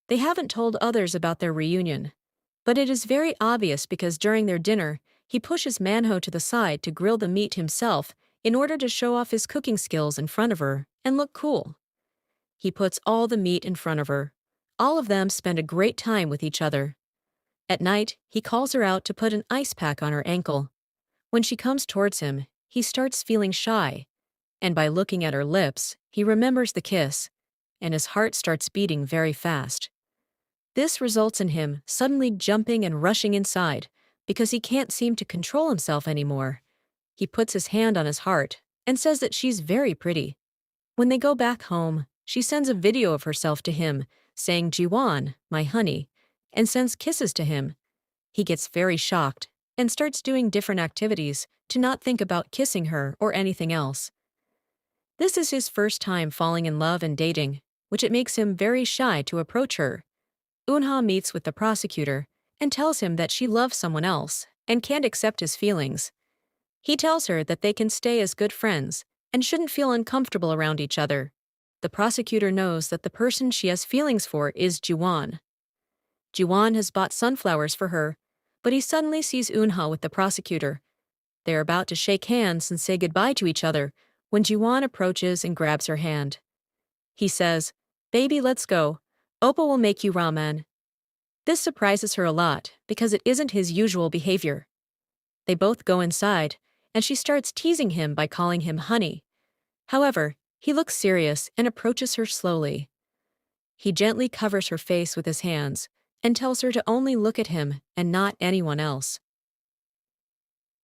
They haven't told others about their reunion, but it is very obvious because during their dinner, he pushes Manho to the side to grill the meat himself in order to show off his cooking skills in front of her and look cool. He puts all the meat in front of her. All of them spend a great time with each other. At night, he calls her out to put an ice pack on her ankle. When she comes towards him, he starts feeling shy, and by looking at her lips, he remembers the kiss, and his heart starts beating very fast. This results in him suddenly jumping and rushing inside because he can't seem to control himself anymore. He puts his hand on his heart and says that she's very pretty. When they go back home, she sends a video of herself to him, saying, "Jiwan, my honey," and sends kisses to him. He gets very shocked and starts doing different activities to not think about kissing her or anything else. This is his first time falling in love and dating, which it makes him very shy to approach her. Unha meets with the prosecutor and tells him that she loves someone else and can't accept his feelings. He tells her that they can stay as good friends and shouldn't feel uncomfortable around each other. The prosecutor knows that the person she has feelings for is Jiwan. Jiwan has bought sunflowers for her, but he suddenly sees Unha with the prosecutor. They are about to shake hands and say goodbye to each other when Jiwan approaches and grabs her hand. He says, "Baby, let's go. Oppa will make you ramen." This surprises her a lot because it isn't his usual behavior. They both go inside, and she starts teasing him by calling him honey. However, he looks serious and approaches her slowly. He gently covers her face with his hands and tells her to only look at him and not anyone else.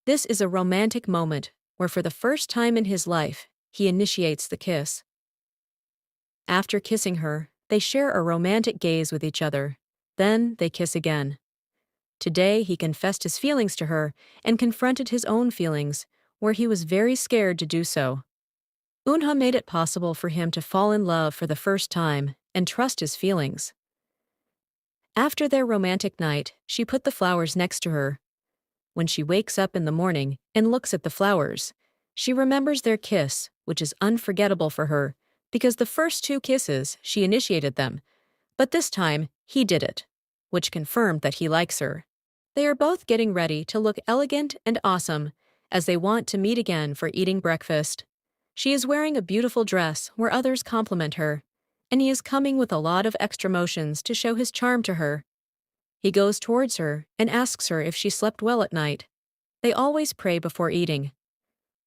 This is a romantic moment where for the first time in his life, he initiates the kiss. After kissing her, they share a romantic gaze with each other. Then they kiss again. Today, he confessed his feelings to her and confronted his own feelings, where he was very scared to do so. Unha made it possible for him to fall in love for the first time and trust his feelings. After their romantic night, she put the flowers next to her. When she wakes up in the morning and looks at the flowers, she remembers their kiss, which is unforgettable for her, because the first two kisses, she initiated them, but this time, he did it, which confirmed that he likes her. They are both getting ready to look elegant and awesome as they want to meet again for eating breakfast. She is wearing a beautiful dress where others compliment her, and he is coming with a lot of extra motions to show his charm to her. He goes towards her and asks her if she slept well at night. They always pray before eating.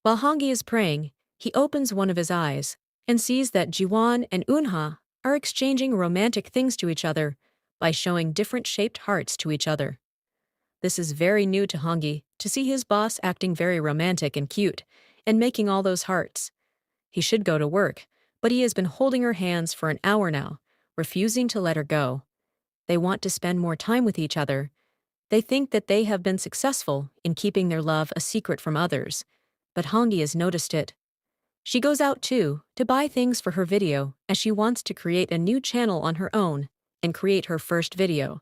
While Hongi is praying, he opens one of his eyes and sees that Jiwan and Unha are exchanging romantic things to each other by showing different shaped hearts to each other. This is very new to Hongi, to see his boss acting very romantic and cute and making all those hearts. He should go to work, but he has been holding her hands for an hour now, refusing to let her go. They want to spend more time with each other. They think that they have been successful in keeping their love a secret from others, but Hongi has noticed it. She goes out too to buy things for her video as she wants to create a new channel on her own and create her first video.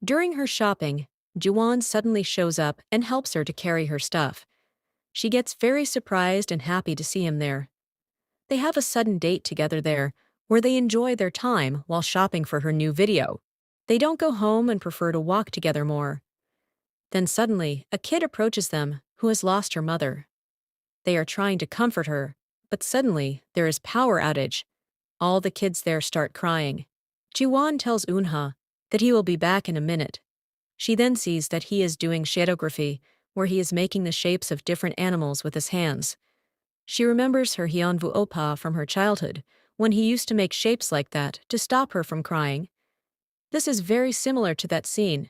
During her shopping, Juwon suddenly shows up and helps her to carry her stuff. She gets very surprised and happy to see him there. They have a sudden date together there, where they enjoy their time while shopping for her new video. They don't go home and prefer to walk together more. Then suddenly, a kid approaches them who has lost her mother. They are trying to comfort her, but suddenly there is power outage. All the kids there start crying. Jiwon tells Eunha that he will be back in a minute. She then sees that he is doing shadowgraphy, where he is making the shapes of different animals with his hands. She remembers her Hyunwoo Oppa from her childhood, when he used to make shapes like that to stop her from crying. This is very similar to that scene.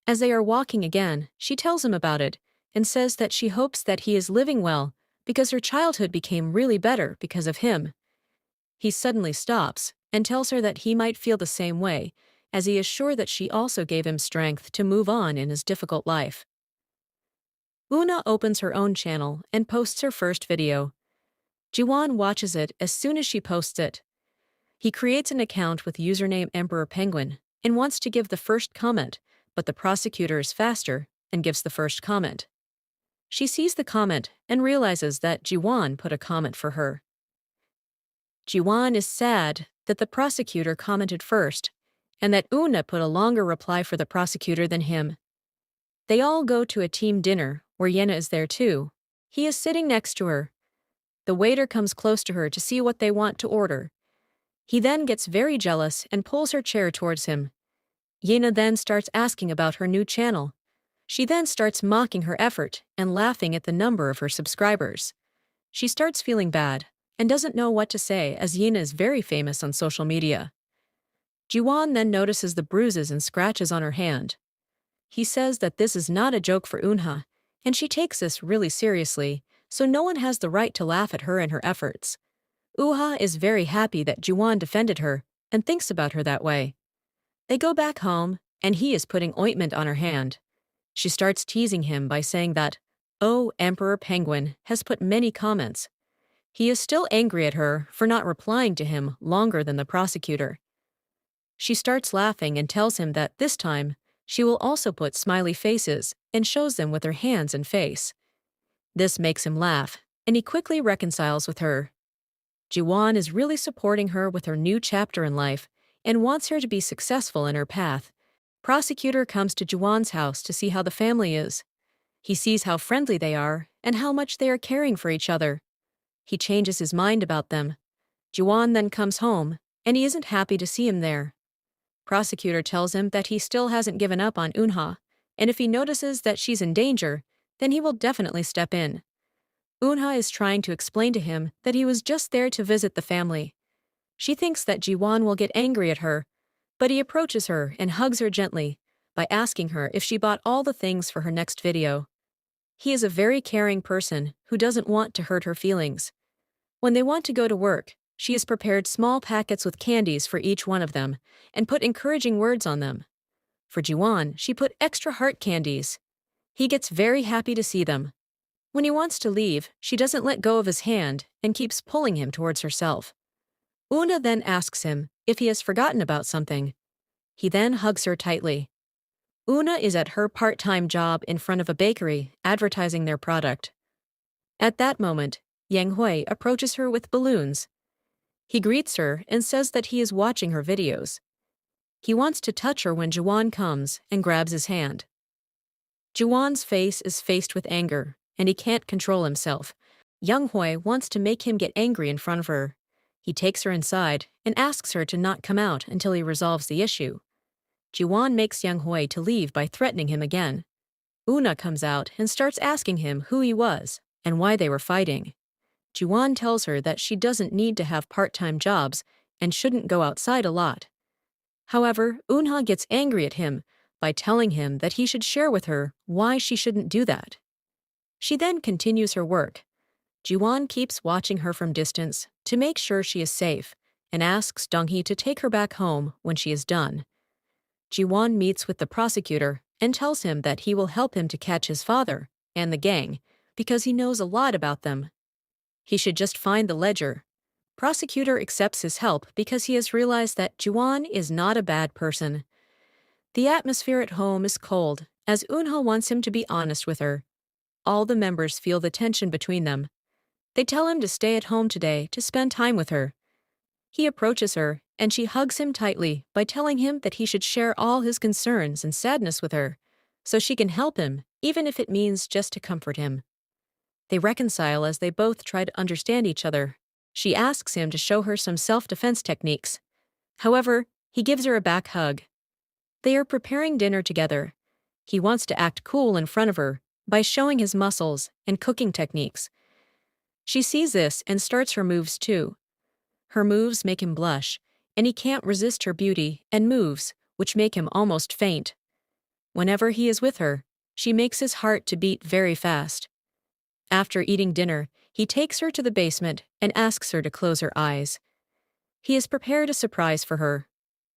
As they are walking again, she tells him about it and says that she hopes that he is living well because her childhood became really better because of him. He suddenly stops and tells her that he might feel the same way, as he is sure that she also gave him strength to move on in his difficult life. Una opens her own channel and posts her first video. Jiwon watches it as soon as she posts it. He creates an account with username Emperor Penguin and wants to give the first comment, but the prosecutor is faster and gives the first comment. She sees the comment and realizes that Jiwon put a comment for her. Jiwon is sad that the prosecutor commented first and that Una put a longer reply for the prosecutor than him. They all go to a team dinner where Yena is there too. He is sitting next to her. The waiter comes close to her to see what they want to order. He then gets very jealous and pulls her chair towards him. Yena then starts asking about her new channel. She then starts mocking her effort and laughing at the number of her subscribers. She starts feeling bad and doesn't know what to say as Yena is very famous on social media. Jiwon then notices the bruises and scratches on her hand. He says that this is not a joke for Eunha, and she takes this really seriously, so no one has the right to laugh at her and her efforts. Eunha is very happy that Jiwon defended her and thinks about her that way. They go back home, and he is putting ointment on her hand. She starts teasing him by saying that, "Oh, Emperor Penguin has put many comments." He is still angry at her for not replying to him longer than the prosecutor. She starts laughing and tells him that this time, she will also put smiley faces and shows them with her hands and face. This makes him laugh, and he quickly reconciles with her. Jiwon is really supporting her with her new chapter in life and wants her to be successful in her path. Prosecutor comes to Jiwon's house to see how the family is. He sees how friendly they are and how much they are caring for each other. He changes his mind about them. Jiwon then comes home, and he isn't happy to see him there. Prosecutor tells him that he still hasn't given up on Eunha, and if he notices that she's in danger, then he will definitely step in. Eunha is trying to explain to him that he was just there to visit the family. She thinks that Jiwon will get angry at her, but he approaches her and hugs her gently by asking her if she bought all the things for her next video. He is a very caring person who doesn't want to hurt her feelings. When they want to go to work, she has prepared small packets with candies for each one of them and put encouraging words on them. For Jiwon, she put extra heart candies. He gets very happy to see them. When he wants to leave, she doesn't let go of his hand and keeps pulling him towards herself. Una then asks him if he has forgotten about something. He then hugs her tightly. Una is at her part-time job in front of a bakery advertising their product. At that moment, Yang Hui approaches her with balloons. He greets her and says that he is watching her videos. He wants to touch her when Jiwon comes and grabs his hand. Jiwon's face is faced with anger, and he can't control himself. Yang Hui wants to make him get angry in front of her. He takes her inside and asks her to not come out until he resolves the issue. Jiwon makes Yang Hui to leave by threatening him again. Una comes out and starts asking him who he was and why they were fighting. Jiwon tells her that she doesn't need to have part-time jobs and shouldn't go outside a lot. However, Eunha gets angry at him by telling him that he should share with her why she shouldn't do that. She then continues her work. Jiwon keeps watching her from distance to make sure she is safe and asks Donghee to take her back home when she is done. Jiwon meets with the prosecutor and tells him that he will help him to catch his father and the gang because he knows a lot about them. He should just find the ledger. Prosecutor accepts his help because he has realized that Juwon is not a bad person. The atmosphere at home is cold, as Eunha wants him to be honest with her. All the members feel the tension between them. They tell him to stay at home today to spend time with her. He approaches her, and she hugs him tightly by telling him that he should share all his concerns and sadness with her, so she can help him, even if it means just to comfort him. They reconcile as they both try to understand each other. She asks him to show her some self-defense techniques. However, he gives her a back hug. They are preparing dinner together. He wants to act cool in front of her by showing his muscles and cooking techniques. She sees this and starts her moves too. Her moves make him blush, and he can't resist her beauty and moves, which make him almost faint. Whenever he is with her, she makes his heart to beat very fast. After eating dinner, he takes her to the basement and asks her to close her eyes. He has prepared a surprise for her.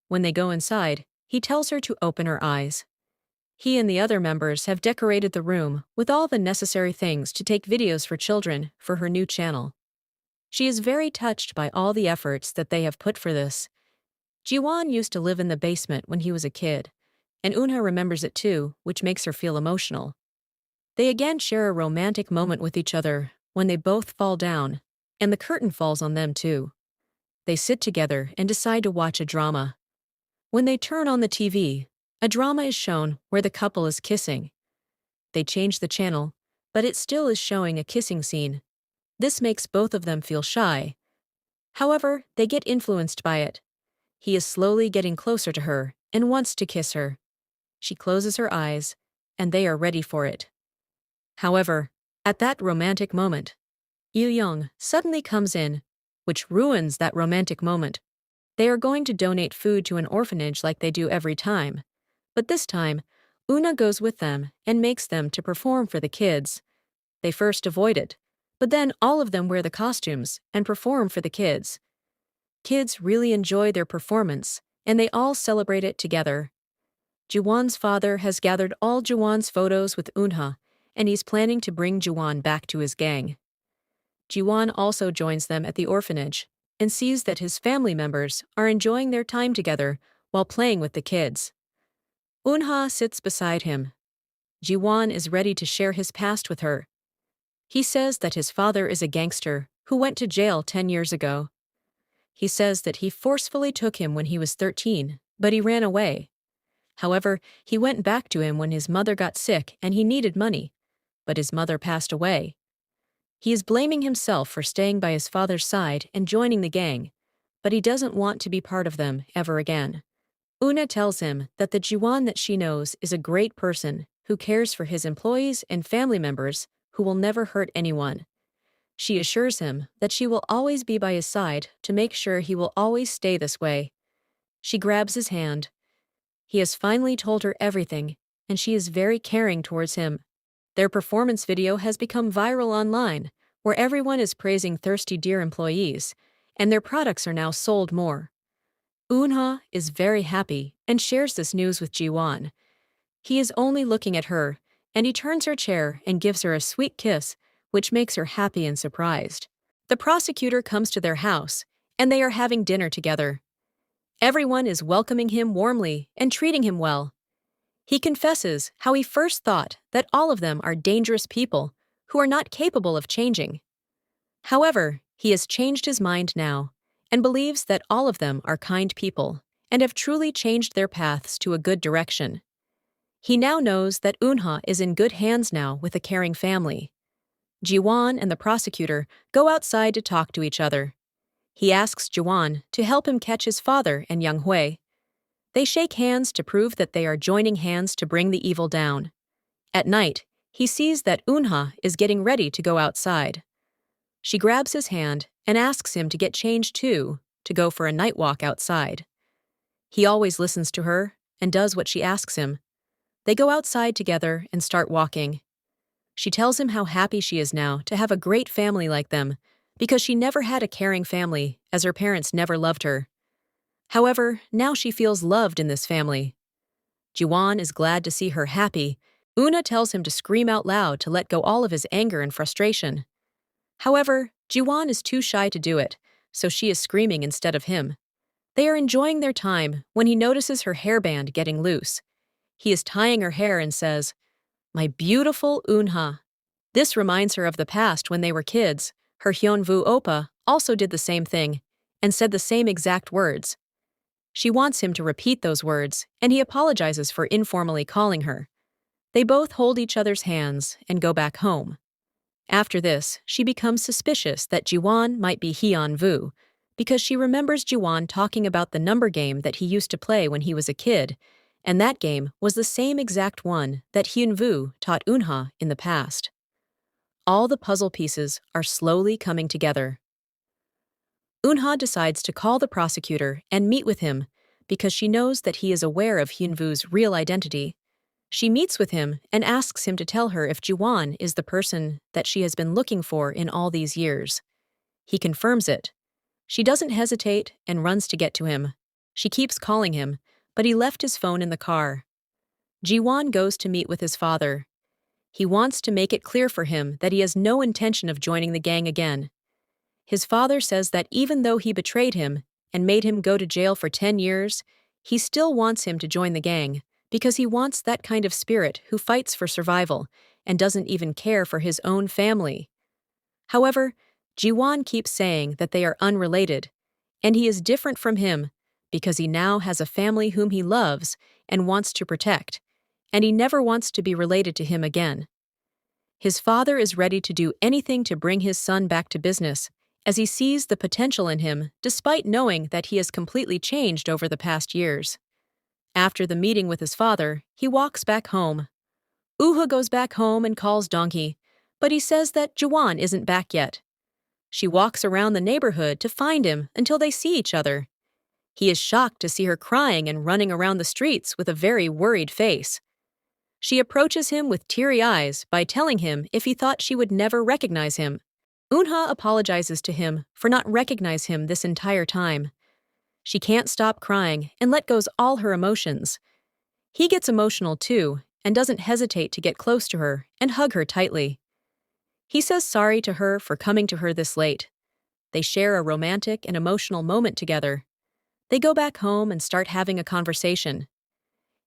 When they go inside, he tells her to open her eyes. He and the other members have decorated the room with all the necessary things to take videos for children for her new channel. She is very touched by all the efforts that they have put for this. Jiwon used to live in the basement when he was a kid, and Eunha remembers it too, which makes her feel emotional. They again share a romantic moment with each other when they both fall down, and the curtain falls on them too. They sit together and decide to watch a drama. When they turn on the TV, a drama is shown where the couple is kissing. They change the channel, but it still is showing a kissing scene. This makes both of them feel shy. However, they get influenced by it. He is slowly getting closer to her and wants to kiss her. She closes her eyes, and they are ready for it. However, at that romantic moment, Il-young suddenly comes in, which ruins that romantic moment. They are going to donate food to an orphanage like they do every time. But this time, Una goes with them and makes them to perform for the kids. They first avoid it, but then all of them wear the costumes and perform for the kids. Kids really enjoy their performance, and they all celebrate it together. Juwon's father has gathered all Juwon's photos with Eunha, and he's planning to bring Juwon back to his gang. Juwon also joins them at the orphanage and sees that his family members are enjoying their time together while playing with the kids. Eunha sits beside him. Jiwon is ready to share his past with her. He says that his father is a gangster who went to jail 10 years ago. He says that he forcefully took him when he was 13, but he ran away. However, he went back to him when his mother got sick and he needed money, but his mother passed away. He is blaming himself for staying by his father's side and joining the gang, but he doesn't want to be part of them ever again. Una tells him that the Jiwon that she knows is a great person who cares for his employees and family members who will never hurt anyone. She assures him that she will always be by his side to make sure he will always stay this way. She grabs his hand. He has finally told her everything, and she is very caring towards him. Their performance video has become viral online, where everyone is praising Thirsty Deer employees, and their products are now sold more. Eunha is very happy and shares this news with Jiwon. He is only looking at her, and he turns her chair and gives her a sweet kiss, which makes her happy and surprised. The prosecutor comes to their house, and they are having dinner together. Everyone is welcoming him warmly and treating him well. He confesses how he first thought that all of them are dangerous people who are not capable of changing. However, he has changed his mind now and believes that all of them are kind people and have truly changed their paths to a good direction. He now knows that Eunha is in good hands now with a caring family. Jiwon and the prosecutor go outside to talk to each other. He asks Jiwon to help him catch his father and Young Hui. They shake hands to prove that they are joining hands to bring the evil down. At night, he sees that Eunha is getting ready to go outside. She grabs his hand and asks him to get changed too, to go for a night walk outside. He always listens to her and does what she asks him. They go outside together and start walking. She tells him how happy she is now to have a great family like them, because she never had a caring family, as her parents never loved her. However, now she feels loved in this family. Jiwan is glad to see her happy. Una tells him to scream out loud to let go all of his anger and frustration. However, Jiwan is too shy to do it, so she is screaming instead of him. They are enjoying their time when he notices her hairband getting loose. He is tying her hair and says, "My beautiful Unha." This reminds her of the past when they were kids. Her Hyunwoo oppa also did the same thing and said the same exact words. She wants him to repeat those words, and he apologizes for informally calling her. They both hold each other's hands and go back home. After this, she becomes suspicious that Jiwan might be Hyunwoo, because she remembers Jiwan talking about the number game that he used to play when he was a kid, and that game was the same exact one that Hyunwoo taught Unha in the past. All the puzzle pieces are slowly coming together. Unha decides to call the prosecutor and meet with him because she knows that he is aware of Hyunwoo's real identity. She meets with him and asks him to tell her if Jiwan is the person that she has been looking for in all these years. He confirms it. She doesn't hesitate and runs to get to him. She keeps calling him, but he left his phone in the car. Jiwan goes to meet with his father. He wants to make it clear for him that he has no intention of joining the gang again. His father says that even though he betrayed him and made him go to jail for 10 years, he still wants him to join the gang because he wants that kind of spirit who fights for survival and doesn't even care for his own family. However, Jiwan keeps saying that they are unrelated, and he is different from him because he now has a family whom he loves and wants to protect, and he never wants to be related to him again. His father is ready to do anything to bring his son back to business, as he sees the potential in him despite knowing that he has completely changed over the past years. After the meeting with his father, he walks back home. Uha goes back home and calls Donkey, but he says that Jiwan isn't back yet. She walks around the neighborhood to find him until they see each other. He is shocked to see her crying and running around the streets with a very worried face. She approaches him with teary eyes by telling him if he thought she would never recognize him. Unha apologizes to him for not recognizing him this entire time. She can't stop crying and let go all her emotions. He gets emotional too and doesn't hesitate to get close to her and hug her tightly. He says sorry to her for coming to her this late. They share a romantic and emotional moment together. They go back home and start having a conversation.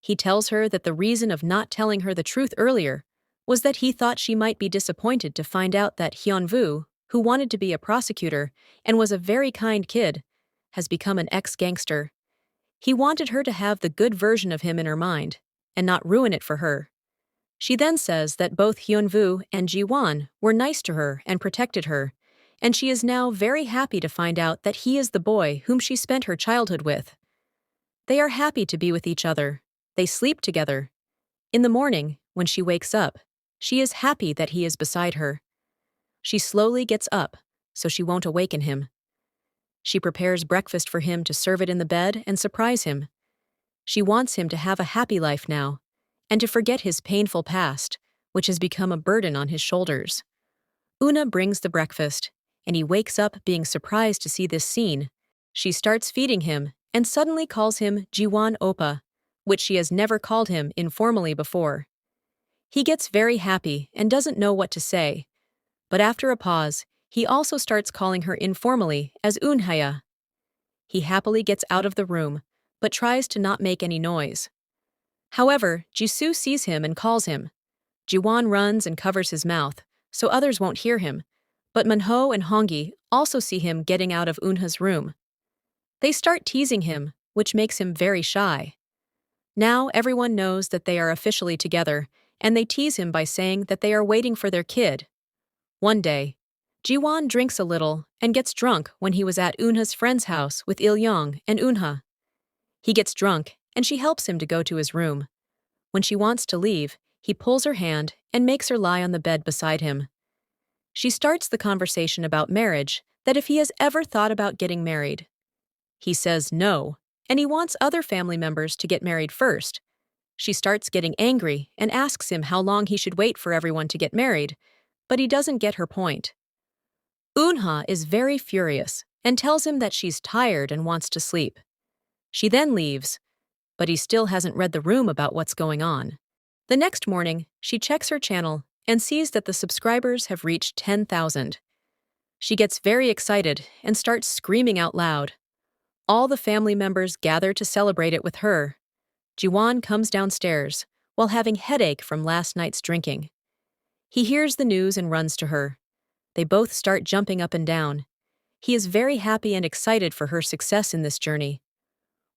He tells her that the reason of not telling her the truth earlier was that he thought she might be disappointed to find out that Hyunwoo, who wanted to be a prosecutor and was a very kind kid, has become an ex-gangster. He wanted her to have the good version of him in her mind and not ruin it for her. She then says that both Hyunwoo and Jiwan were nice to her and protected her, and she is now very happy to find out that he is the boy whom she spent her childhood with. They are happy to be with each other. They sleep together. In the morning, when she wakes up, she is happy that he is beside her. She slowly gets up, so she won't awaken him. She prepares breakfast for him to serve it in the bed and surprise him. She wants him to have a happy life now, and to forget his painful past, which has become a burden on his shoulders. Una brings the breakfast, and he wakes up being surprised to see this scene. She starts feeding him and suddenly calls him Jiwan Oppa, which she has never called him informally before. He gets very happy and doesn't know what to say, but after a pause, he also starts calling her informally as Unhaya. He happily gets out of the room, but tries to not make any noise. However, Jisoo sees him and calls him. Jiwan runs and covers his mouth, so others won't hear him, but Minho and Honggi also see him getting out of Unha's room. They start teasing him, which makes him very shy. Now everyone knows that they are officially together, and they tease him by saying that they are waiting for their kid. One day, Jiwan drinks a little and gets drunk when he was at Unha's friend's house with Il-young and Unha. He gets drunk, and she helps him to go to his room. When she wants to leave, he pulls her hand and makes her lie on the bed beside him. She starts the conversation about marriage, that if he has ever thought about getting married. He says no, and he wants other family members to get married first. She starts getting angry and asks him how long he should wait for everyone to get married, but he doesn't get her point. Unha is very furious and tells him that she's tired and wants to sleep. She then leaves, but he still hasn't read the room about what's going on. The next morning, she checks her channel and sees that the subscribers have reached 10,000. She gets very excited and starts screaming out loud. All the family members gather to celebrate it with her. Jiwon comes downstairs while having headache from last night's drinking. He hears the news and runs to her. They both start jumping up and down. He is very happy and excited for her success in this journey.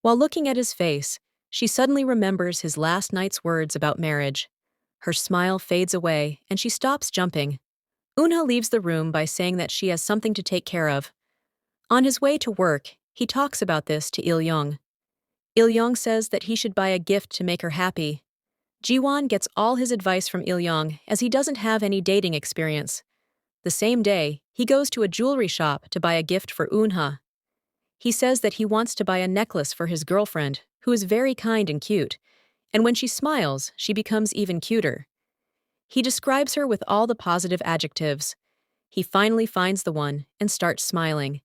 While looking at his face, she suddenly remembers his last night's words about marriage. Her smile fades away and she stops jumping. Eunha leaves the room by saying that she has something to take care of. On his way to work, he talks about this to Il-young. Il-young says that he should buy a gift to make her happy. Jiwon gets all his advice from Il-young as he doesn't have any dating experience. The same day, he goes to a jewelry shop to buy a gift for Eunha. He says that he wants to buy a necklace for his girlfriend, who is very kind and cute, and when she smiles, she becomes even cuter. He describes her with all the positive adjectives. He finally finds the one and starts smiling.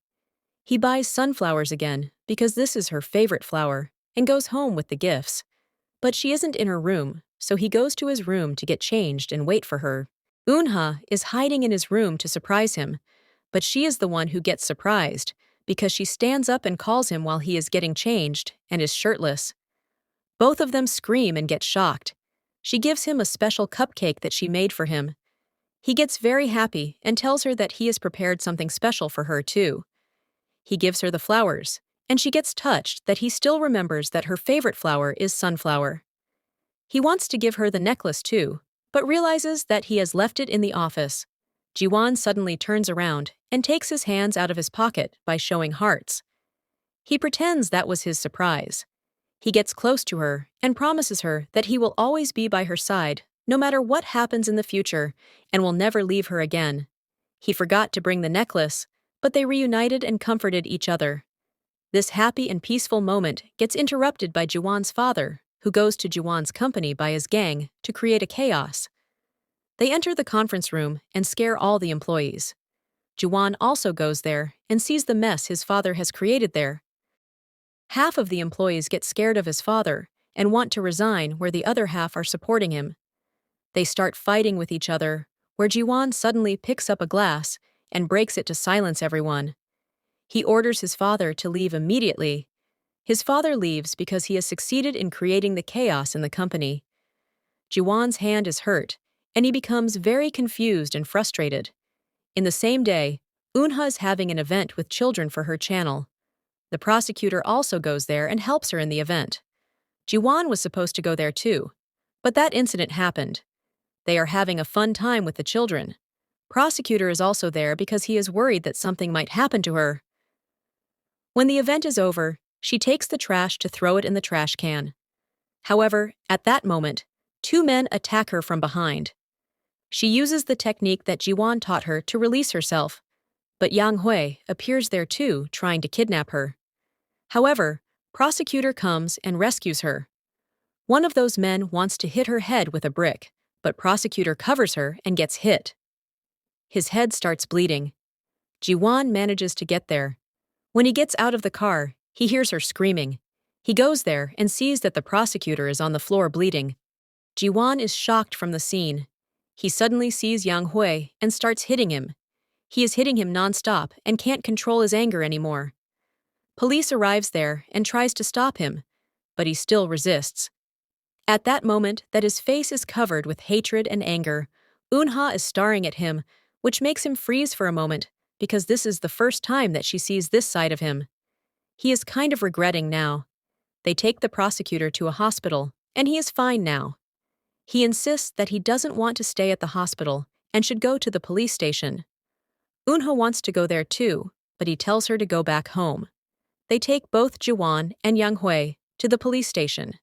He buys sunflowers again because this is her favorite flower and goes home with the gifts. But she isn't in her room, so he goes to his room to get changed and wait for her. Eunha is hiding in his room to surprise him, but she is the one who gets surprised because she stands up and calls him while he is getting changed and is shirtless. Both of them scream and get shocked. She gives him a special cupcake that she made for him. He gets very happy and tells her that he has prepared something special for her too. He gives her the flowers, and she gets touched that he still remembers that her favorite flower is sunflower. He wants to give her the necklace too, but realizes that he has left it in the office. Jiwon suddenly turns around and takes his hands out of his pocket by showing hearts. He pretends that was his surprise. He gets close to her and promises her that he will always be by her side, no matter what happens in the future, and will never leave her again. He forgot to bring the necklace, but they reunited and comforted each other. This happy and peaceful moment gets interrupted by Jiwon's father, who goes to Jiwon's company by his gang to create a chaos. They enter the conference room and scare all the employees. Jiwon also goes there and sees the mess his father has created there. Half of the employees get scared of his father and want to resign, where the other half are supporting him. They start fighting with each other, where Jiwon suddenly picks up a glass and breaks it to silence everyone. He orders his father to leave immediately. His father leaves because he has succeeded in creating the chaos in the company. Jiwon's hand is hurt, and he becomes very confused and frustrated. In the same day, Eunha is having an event with children for her channel. The prosecutor also goes there and helps her in the event. Jiwon was supposed to go there too, but that incident happened. They are having a fun time with the children. Prosecutor is also there because he is worried that something might happen to her. When the event is over, she takes the trash to throw it in the trash can. However, at that moment, two men attack her from behind. She uses the technique that Jiwon taught her to release herself, but Yang Hui appears there too, trying to kidnap her. However, prosecutor comes and rescues her. One of those men wants to hit her head with a brick, but prosecutor covers her and gets hit. His head starts bleeding. Jiwon manages to get there. When he gets out of the car, he hears her screaming. He goes there and sees that the prosecutor is on the floor bleeding. Jiwon is shocked from the scene. He suddenly sees Yang Hui and starts hitting him. He is hitting him non-stop and can't control his anger anymore. Police arrives there and tries to stop him, but he still resists. At that moment that his face is covered with hatred and anger, Eunha is staring at him, which makes him freeze for a moment, because this is the first time that she sees this side of him. He is kind of regretting now. They take the prosecutor to a hospital, and he is fine now. He insists that he doesn't want to stay at the hospital and should go to the police station. Eunha wants to go there too, but he tells her to go back home. They take both Jiwon and Yang Hui to the police station.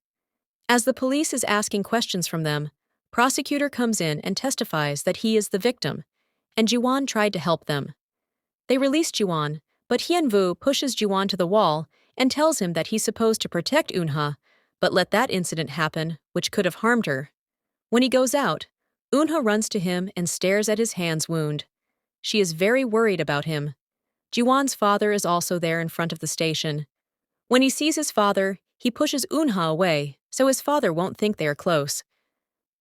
As the police is asking questions from them, prosecutor comes in and testifies that he is the victim, and Jiwon tried to help them. They release Jiwon, but Hyunwoo pushes Jiwon to the wall and tells him that he's supposed to protect Eunha, but let that incident happen, which could have harmed her. When he goes out, Eunha runs to him and stares at his hand's wound. She is very worried about him. Jiwon's father is also there in front of the station. When he sees his father, He pushes Unha away so his father won't think they are close.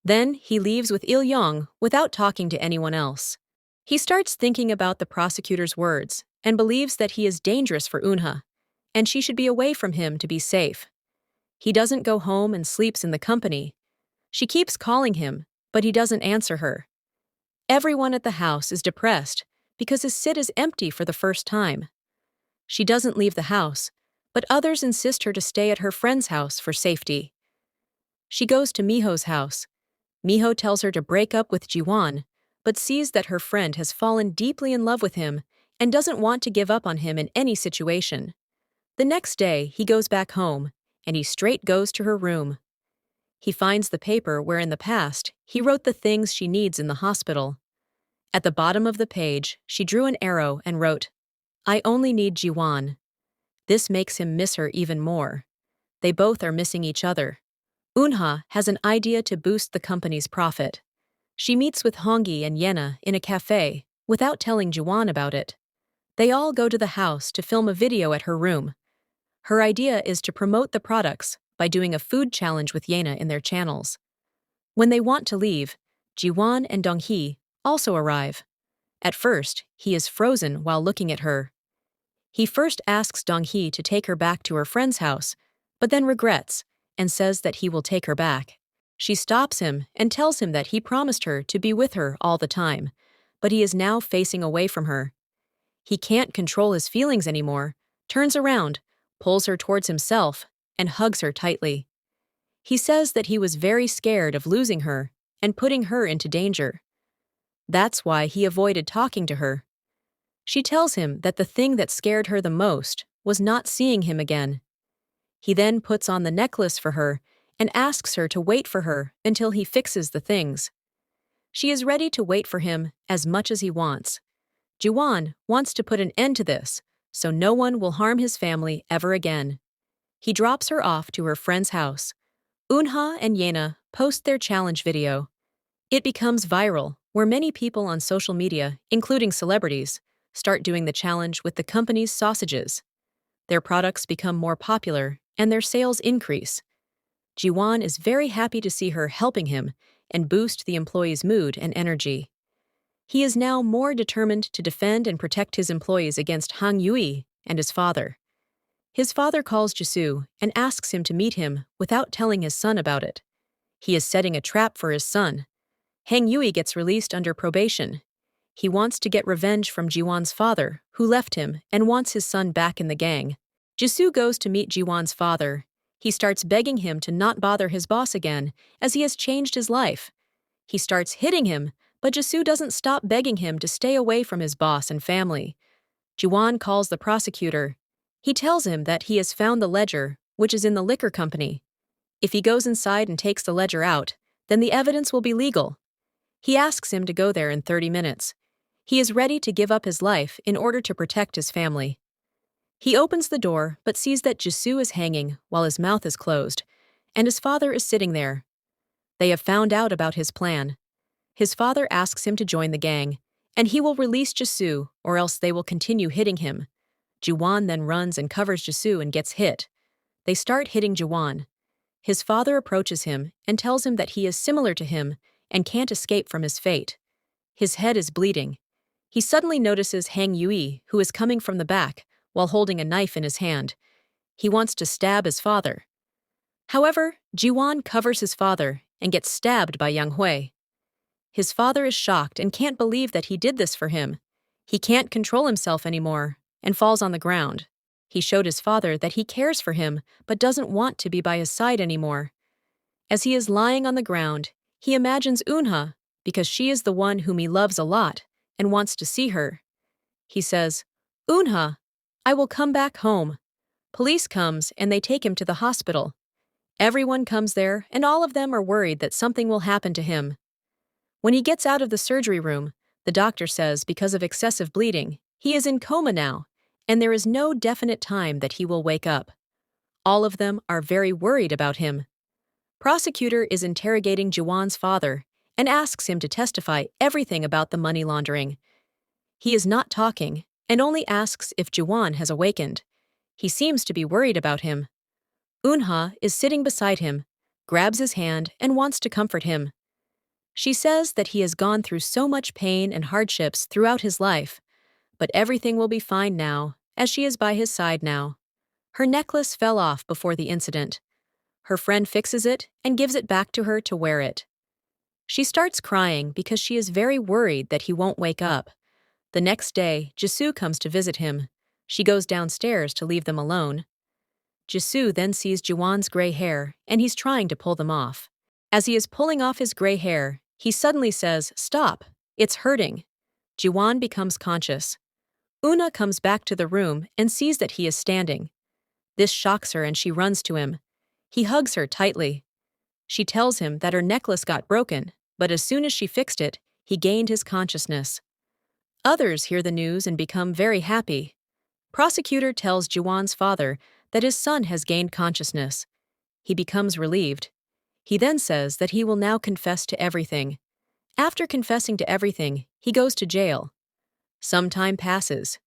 Then he leaves with Il Yong without talking to anyone else. He starts thinking about the prosecutor's words and believes that he is dangerous for Unha, and she should be away from him to be safe. He doesn't go home and sleeps in the company. She keeps calling him, but he doesn't answer her. Everyone at the house is depressed because his sit is empty for the first time. She doesn't leave the house, but others insist her to stay at her friend's house for safety. She goes to Miho's house. Miho tells her to break up with Jiwon, but sees that her friend has fallen deeply in love with him and doesn't want to give up on him in any situation. The next day, he goes back home, and he straight goes to her room. He finds the paper where in the past he wrote the things she needs in the hospital. At the bottom of the page, she drew an arrow and wrote, "I only need Jiwon." This makes him miss her even more. They both are missing each other. Unha has an idea to boost the company's profit. She meets with Hongyi and Yena in a cafe without telling Jiwon about it. They all go to the house to film a video at her room. Her idea is to promote the products by doing a food challenge with Yena in their channels. When they want to leave, Jiwon and Donghee also arrive. At first, he is frozen while looking at her. He first asks Donghee to take her back to her friend's house, but then regrets and says that he will take her back. She stops him and tells him that he promised her to be with her all the time, but he is now facing away from her. He can't control his feelings anymore, turns around, pulls her towards himself, and hugs her tightly. He says that he was very scared of losing her and putting her into danger. That's why he avoided talking to her. She tells him that the thing that scared her the most was not seeing him again. He then puts on the necklace for her and asks her to wait for her until he fixes the things. She is ready to wait for him as much as he wants. Jiwon wants to put an end to this, so no one will harm his family ever again. He drops her off to her friend's house. Unha and Yena post their challenge video. It becomes viral, where many people on social media, including celebrities, start doing the challenge with the company's sausages. Their products become more popular, and their sales increase. Jiwon is very happy to see her helping him and boost the employees' mood and energy. He is now more determined to defend and protect his employees against Hang Yui and his father. His father calls Jisoo and asks him to meet him without telling his son about it. He is setting a trap for his son. Hang Yui gets released under probation. He wants to get revenge from Jiwon's father, who left him and wants his son back in the gang. Jisoo goes to meet Jiwon's father. He starts begging him to not bother his boss again, as he has changed his life. He starts hitting him, but Jisoo doesn't stop begging him to stay away from his boss and family. Jiwon calls the prosecutor. He tells him that he has found the ledger, which is in the liquor company. If he goes inside and takes the ledger out, then the evidence will be legal. He asks him to go there in 30 minutes. He is ready to give up his life in order to protect his family. He opens the door but sees that Jisoo is hanging while his mouth is closed, and his father is sitting there. They have found out about his plan. His father asks him to join the gang, and he will release Jisoo or else they will continue hitting him. Jiwon then runs and covers Jisoo and gets hit. They start hitting Jiwon. His father approaches him and tells him that he is similar to him and can't escape from his fate. His head is bleeding. He suddenly notices Hang Yui, who is coming from the back, while holding a knife in his hand. He wants to stab his father. However, Jiwon covers his father and gets stabbed by Yang Hui. His father is shocked and can't believe that he did this for him. He can't control himself anymore and falls on the ground. He showed his father that he cares for him but doesn't want to be by his side anymore. As he is lying on the ground, he imagines Unha because she is the one whom he loves a lot and wants to see her. He says, "Unha, I will come back home." Police comes and they take him to the hospital. Everyone comes there and all of them are worried that something will happen to him. When he gets out of the surgery room, the doctor says because of excessive bleeding, he is in coma now, and there is no definite time that he will wake up. All of them are very worried about him. Prosecutor is interrogating Jiwon's father and asks him to testify everything about the money laundering. He is not talking and only asks if Jiwon has awakened. He seems to be worried about him. Eunha is sitting beside him, grabs his hand, and wants to comfort him. She says that he has gone through so much pain and hardships throughout his life, but everything will be fine now, as she is by his side now. Her necklace fell off before the incident. Her friend fixes it and gives it back to her to wear it. She starts crying because she is very worried that he won't wake up. The next day, Jisoo comes to visit him. She goes downstairs to leave them alone. Jisoo then sees Jiwon's gray hair, and he's trying to pull them off. As he is pulling off his gray hair, he suddenly says, "Stop, it's hurting." Jiwon becomes conscious. Una comes back to the room and sees that he is standing. This shocks her and she runs to him. He hugs her tightly. She tells him that her necklace got broken, but as soon as she fixed it, he gained his consciousness. Others hear the news and become very happy. Prosecutor tells Jiwon's father that his son has gained consciousness. He becomes relieved. He then says that he will now confess to everything. After confessing to everything, he goes to jail. Some time passes.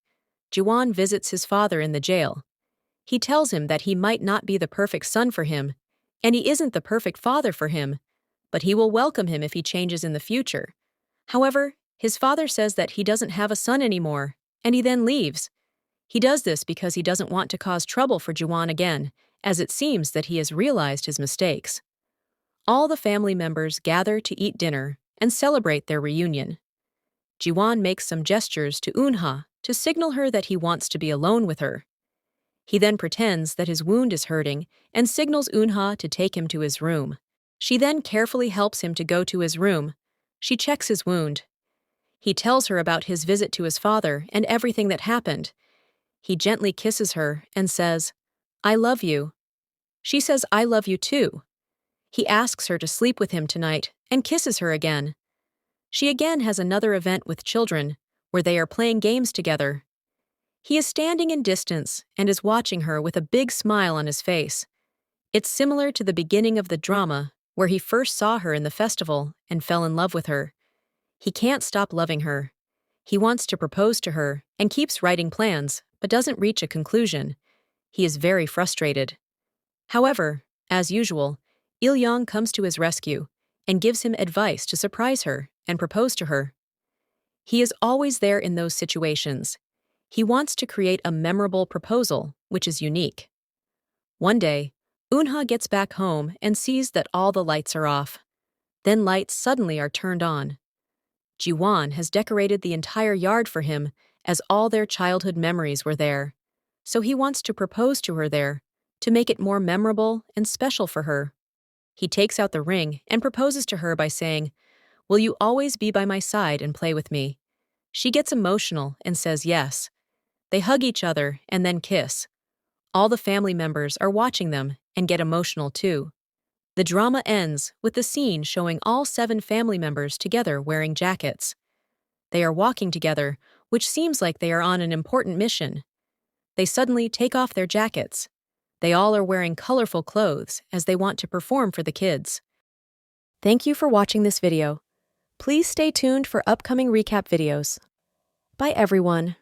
Jiwon visits his father in the jail. He tells him that he might not be the perfect son for him, and he isn't the perfect father for him, but he will welcome him if he changes in the future. However, his father says that he doesn't have a son anymore, and he then leaves. He does this because he doesn't want to cause trouble for Jiwon again, as it seems that he has realized his mistakes. All the family members gather to eat dinner and celebrate their reunion. Jiwon makes some gestures to Eunha to signal her that he wants to be alone with her. He then pretends that his wound is hurting and signals Eunha to take him to his room. She then carefully helps him to go to his room. She checks his wound. He tells her about his visit to his father and everything that happened. He gently kisses her and says, "I love you." She says, "I love you too." He asks her to sleep with him tonight and kisses her again. She again has another event with children, where they are playing games together. He is standing in distance and is watching her with a big smile on his face. It's similar to the beginning of the drama, where he first saw her in the festival and fell in love with her. He can't stop loving her. He wants to propose to her and keeps writing plans, but doesn't reach a conclusion. He is very frustrated. However, as usual, Il-young comes to his rescue and gives him advice to surprise her and propose to her. He is always there in those situations. He wants to create a memorable proposal, which is unique. One day, Eunha gets back home and sees that all the lights are off. Then lights suddenly are turned on. Jiwon has decorated the entire yard for him, as all their childhood memories were there. So he wants to propose to her there, to make it more memorable and special for her. He takes out the ring and proposes to her by saying, "Will you always be by my side and play with me?" She gets emotional and says yes. They hug each other and then kiss. All the family members are watching them and get emotional too. The drama ends with the scene showing all 7 family members together wearing jackets. They are walking together, which seems like they are on an important mission. They suddenly take off their jackets. They all are wearing colorful clothes as they want to perform for the kids. Thank you for watching this video. Please stay tuned for upcoming recap videos. Bye everyone.